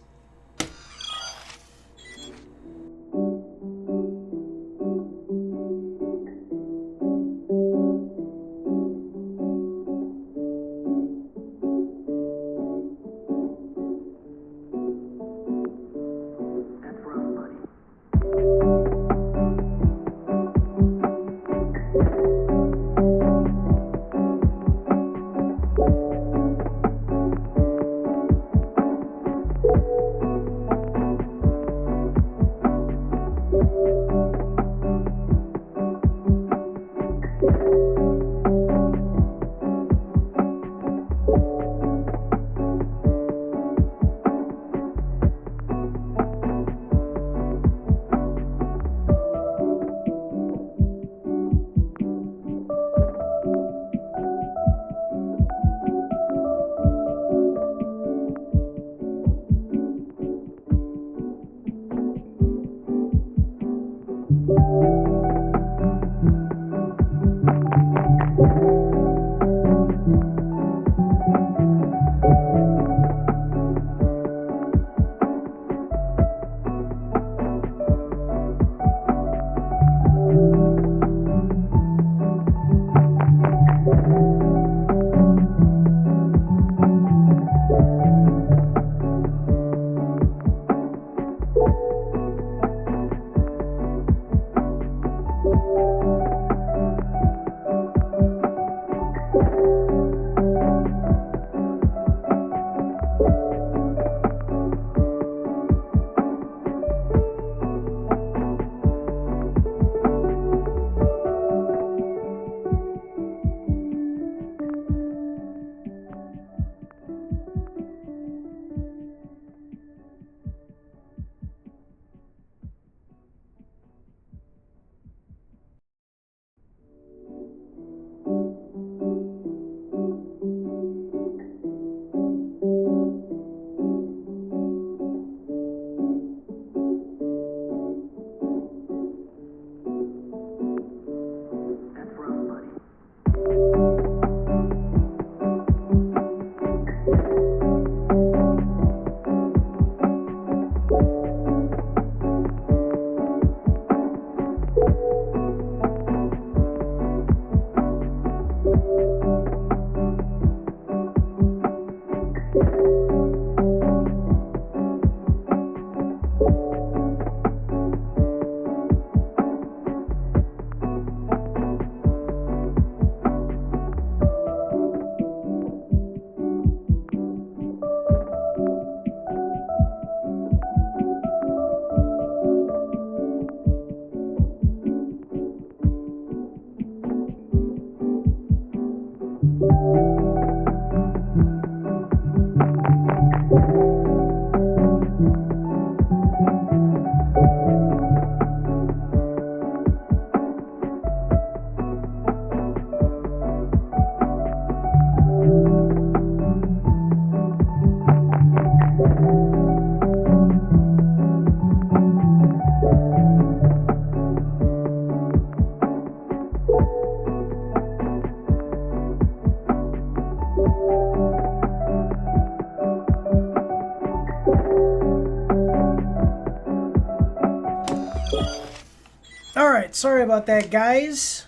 right, sorry about that, guys.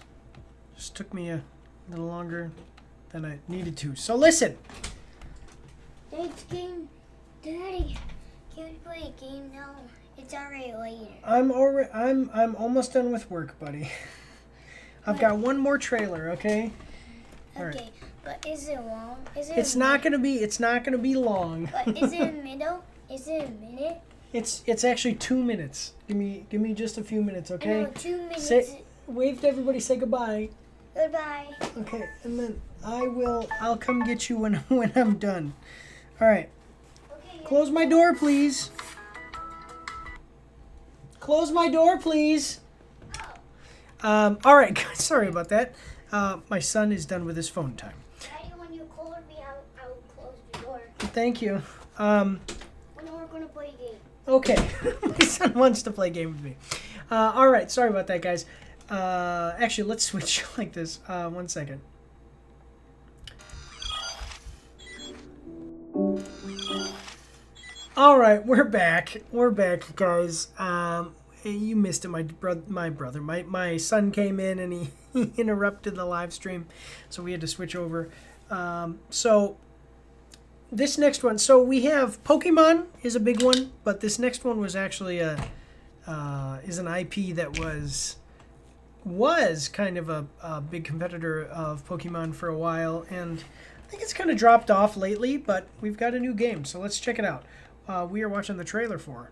Just took me a little longer than I needed to. So listen. Daddy, can we play a game now? It's already later. I'm almost done with work, buddy. I've got one more trailer, okay? All Okay, right. but is it long? It's not gonna be long. But is it a middle? Is it a minute? It's actually 2 minutes. Give me just a few minutes, okay? I know, 2 minutes. Wave to everybody. Say goodbye. Goodbye. Okay, and then I'll come get you when I'm done. All right. Okay, Close my door, please. Close my door, please. All right, guys. Sorry about that. My son is done with his phone time. Daddy, when you call me, I'll close the door. Thank you. When we're gonna play a game. Okay, my son wants to play a game with me. All right, sorry about that, guys. Actually, let's switch like this. 1 second. All right, we're back. We're back, guys. You missed it, my son came in and he interrupted the live stream, so we had to switch over. So this next one, so we have Pokemon is a big one, but this next one was actually is an IP that was kind of a big competitor of Pokemon for a while, and I think it's kind of dropped off lately, but we've got a new game, so let's check it out. We are watching the trailer for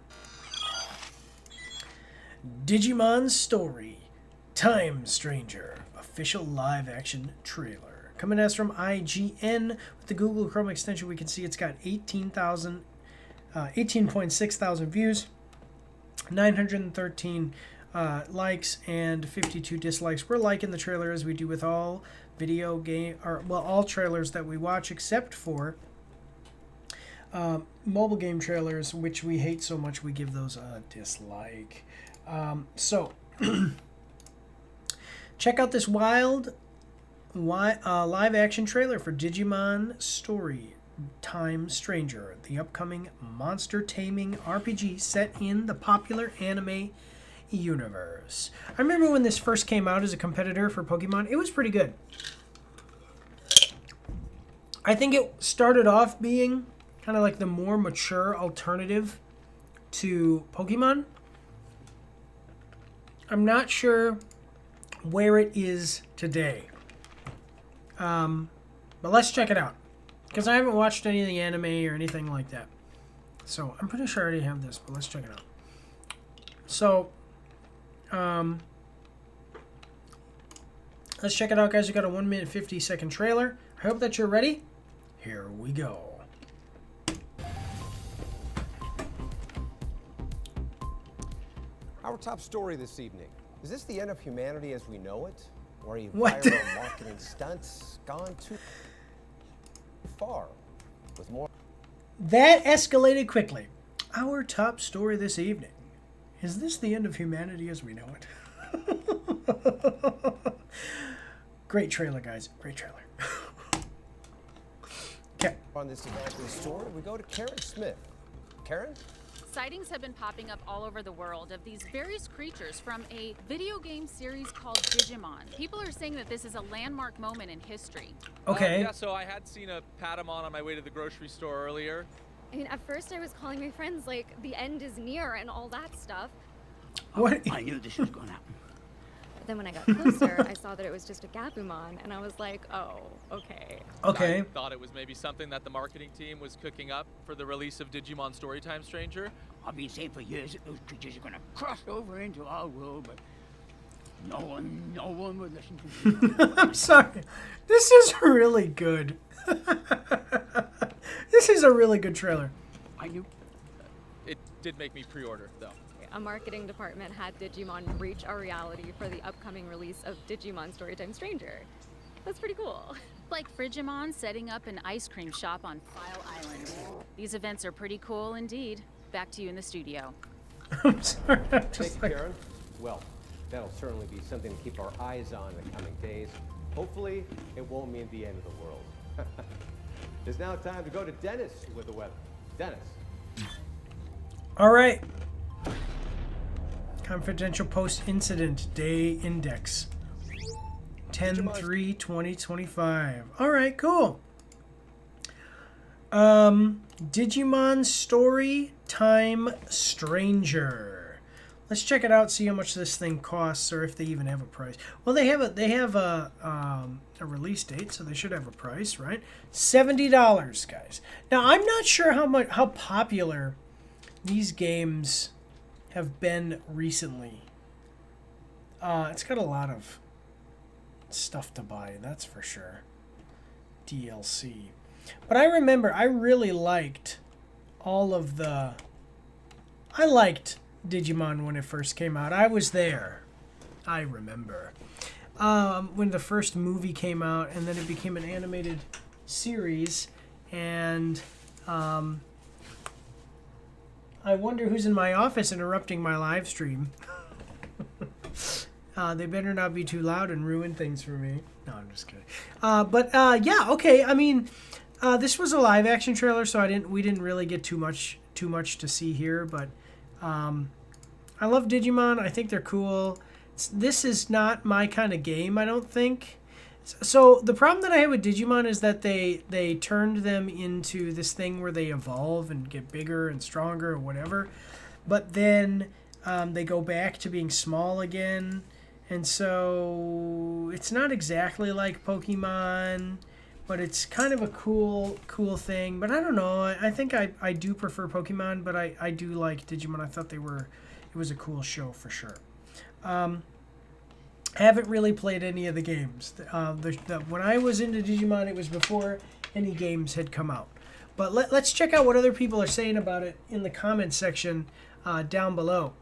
Digimon Story Time Stranger official live action trailer. Coming at us from IGN with the Google Chrome extension. We can see it's got 18.6 thousand views, 913 likes, and 52 dislikes. We're liking the trailer as we do with all all trailers that we watch, except for mobile game trailers, which we hate so much we give those a dislike. So check out this wild live action trailer for Digimon Story Time Stranger, the upcoming monster taming RPG set in the popular anime universe. I remember when this first came out as a competitor for Pokemon, it was pretty good. I think it started off being kind of like the more mature alternative to Pokemon. I'm not sure where it is today. But let's check it out, because I haven't watched any of the anime or anything like that. So I'm pretty sure I already have this, but let's check it out. So, let's check it out, guys. We got a 1 minute 50-second trailer. I hope that you're ready. Here we go. Our top story this evening. Is this the end of humanity as we know it? Or a What? viral marketing stunts gone too far? With more. That escalated quickly. Our top story this evening. Is this the end of humanity as we know it? Great trailer, guys. Great trailer. Okay. On this event in the store, we go to Karen Smith. Karen? Sightings have been popping up all over the world of these various creatures from a video game series called Digimon. People are saying that this is a landmark moment in history. Okay. Yeah, so I had seen a Patamon on my way to the grocery store earlier. I mean, at first I was calling my friends like the end is near and all that stuff. What? I knew this was going to happen. But then when I got closer, I saw that it was just a Gabumon, and I was like, oh, okay. Okay. I thought it was maybe something that the marketing team was cooking up for the release of Digimon Storytime Stranger. I've been saying for years that those creatures are going to cross over into our world, but no one would listen to me. I'm sorry. This is really good. This is a really good trailer. I knew. It did make me pre-order, though. A marketing department had Digimon reach our reality for the upcoming release of Digimon Storytime Stranger. That's pretty cool. Like Frigimon setting up an ice cream shop on File Island. These events are pretty cool indeed. Back to you in the studio. I'm sorry. Thank you, Karen. Well, that'll certainly be something to keep our eyes on in the coming days. Hopefully, it won't mean the end of the world. It's now time to go to Dennis with the weather. Dennis. All right. Confidential post-incident day index. 10/3/2025. All right, cool. Digimon Story Time Stranger. Let's check it out. See how much this thing costs, or if they even have a price. Well, they have a release date, so they should have a price, right? $70, guys. Now I'm not sure how popular these games have been recently. It's got a lot of stuff to buy, that's for sure. DLC. But I remember I really liked all of the... I liked Digimon when it first came out. I was there. I remember. When the first movie came out, and then it became an animated series, and I wonder who's in my office interrupting my live stream. They better not be too loud and ruin things for me. No, I'm just kidding. Yeah, okay. I mean, this was a live action trailer, so we didn't really get too much to see here, but I love Digimon. I think they're cool. This is not my kind of game, I don't think. So the problem that I have with Digimon is that they turned them into this thing where they evolve and get bigger and stronger or whatever, but then they go back to being small again, and so it's not exactly like Pokemon, but it's kind of a cool thing. But I don't know. I think I do prefer Pokemon, but I do like Digimon. I thought it was a cool show for sure. Haven't really played any of the games. When I was into Digimon, it was before any games had come out. But let's check out what other people are saying about it in the comments section down below.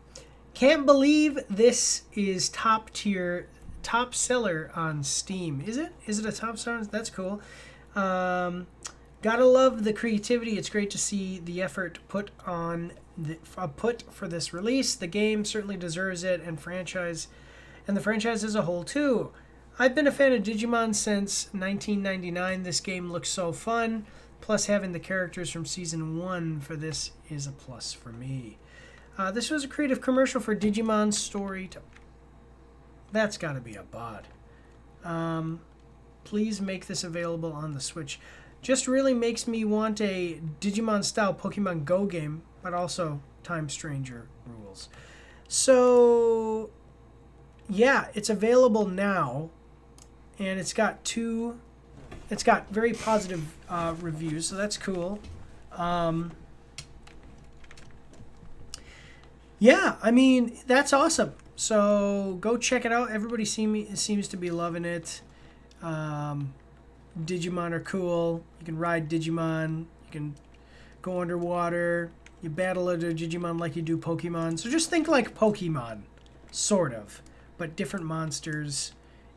Can't believe this is top seller on Steam. Is it? Is it a top seller? That's cool. Gotta love the creativity. It's great to see the effort put for this release. The game certainly deserves it, and the franchise as a whole too. I've been a fan of Digimon since 1999. This game looks so fun. Plus, having the characters from Season 1 for this is a plus for me. This was a creative commercial for Digimon Story. That's got to be a bot. Please make this available on the Switch. Just really makes me want a Digimon-style Pokemon Go game, but also Time Stranger rules. So, yeah, it's available now, and it's got very positive reviews, so that's cool. Yeah, I mean, that's awesome. So go check it out. Everybody seems to be loving it. Digimon are cool. You can ride Digimon. You can go underwater. You battle other Digimon like you do Pokemon. So just think like Pokemon, sort of, but different monsters.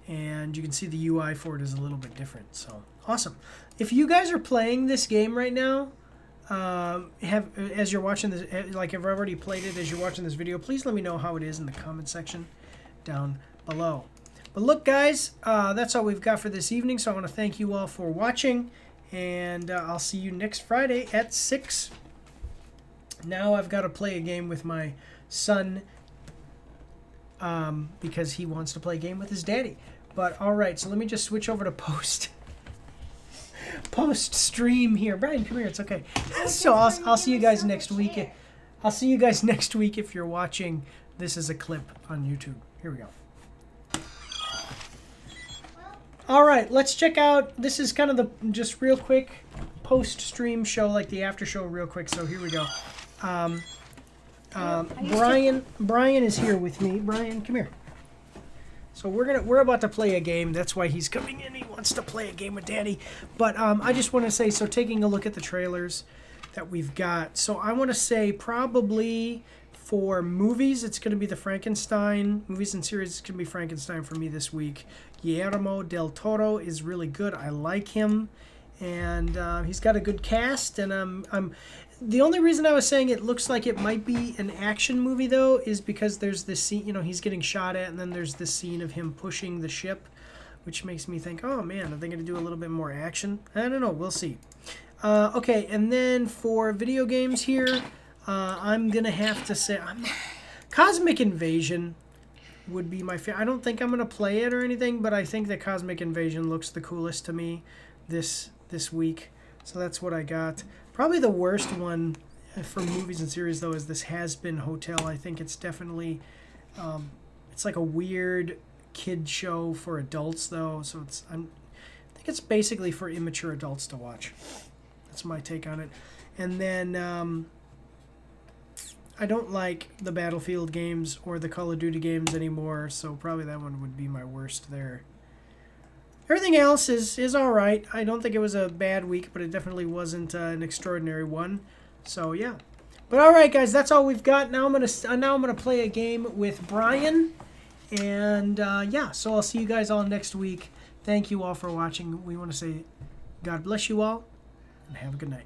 And you can see the UI for it is a little bit different. So awesome. If you guys are playing this game right now, as you're watching this, like if I've already played it as you're watching this video, please let me know how it is in the comment section down below. But look, guys, that's all we've got for this evening. So I want to thank you all for watching, and I'll see you next Friday at 6. Now I've got to play a game with my son because he wants to play a game with his daddy. But all right, so let me just switch over to post stream here. Brian, come here. It's okay. So I'll see you guys next week. I'll see you guys next week if you're watching. This is a clip on YouTube. Here we go. All right, let's check out. This is kind of the just real quick post-stream show, like the after show, real quick. So here we go. Brian is here with me. Brian, come here. So we're about to play a game. That's why he's coming in. He wants to play a game with Daddy. But I just want to say, so taking a look at the trailers that we've got. So I want to say probably for movies, it's going to be the Frankenstein. Movies and series, it's going to be Frankenstein for me this week. Guillermo del Toro is really good. I like him. And he's got a good cast. And the only reason I was saying it looks like it might be an action movie, though, is because there's this scene, you know, he's getting shot at, and then there's this scene of him pushing the ship, which makes me think, oh, man, are they going to do a little bit more action? I don't know. We'll see. Okay, and then for video games here, I'm going to have to say, Cosmic Invasion would be my favorite. I don't think I'm going to play it or anything, but I think that Cosmic Invasion looks the coolest to me this week. So that's what I got. Probably the worst one for movies and series, though, is this Has Been Hotel. I think it's definitely, it's like a weird kid show for adults, though. So I think it's basically for immature adults to watch. That's my take on it. And then I don't like the Battlefield games or the Call of Duty games anymore, so probably that one would be my worst there. Everything else is all right. I don't think it was a bad week, but it definitely wasn't an extraordinary one. So yeah. But all right, guys, that's all we've got. Now I'm gonna play a game with Brian, and yeah. So I'll see you guys all next week. Thank you all for watching. We want to say God bless you all, and have a good night.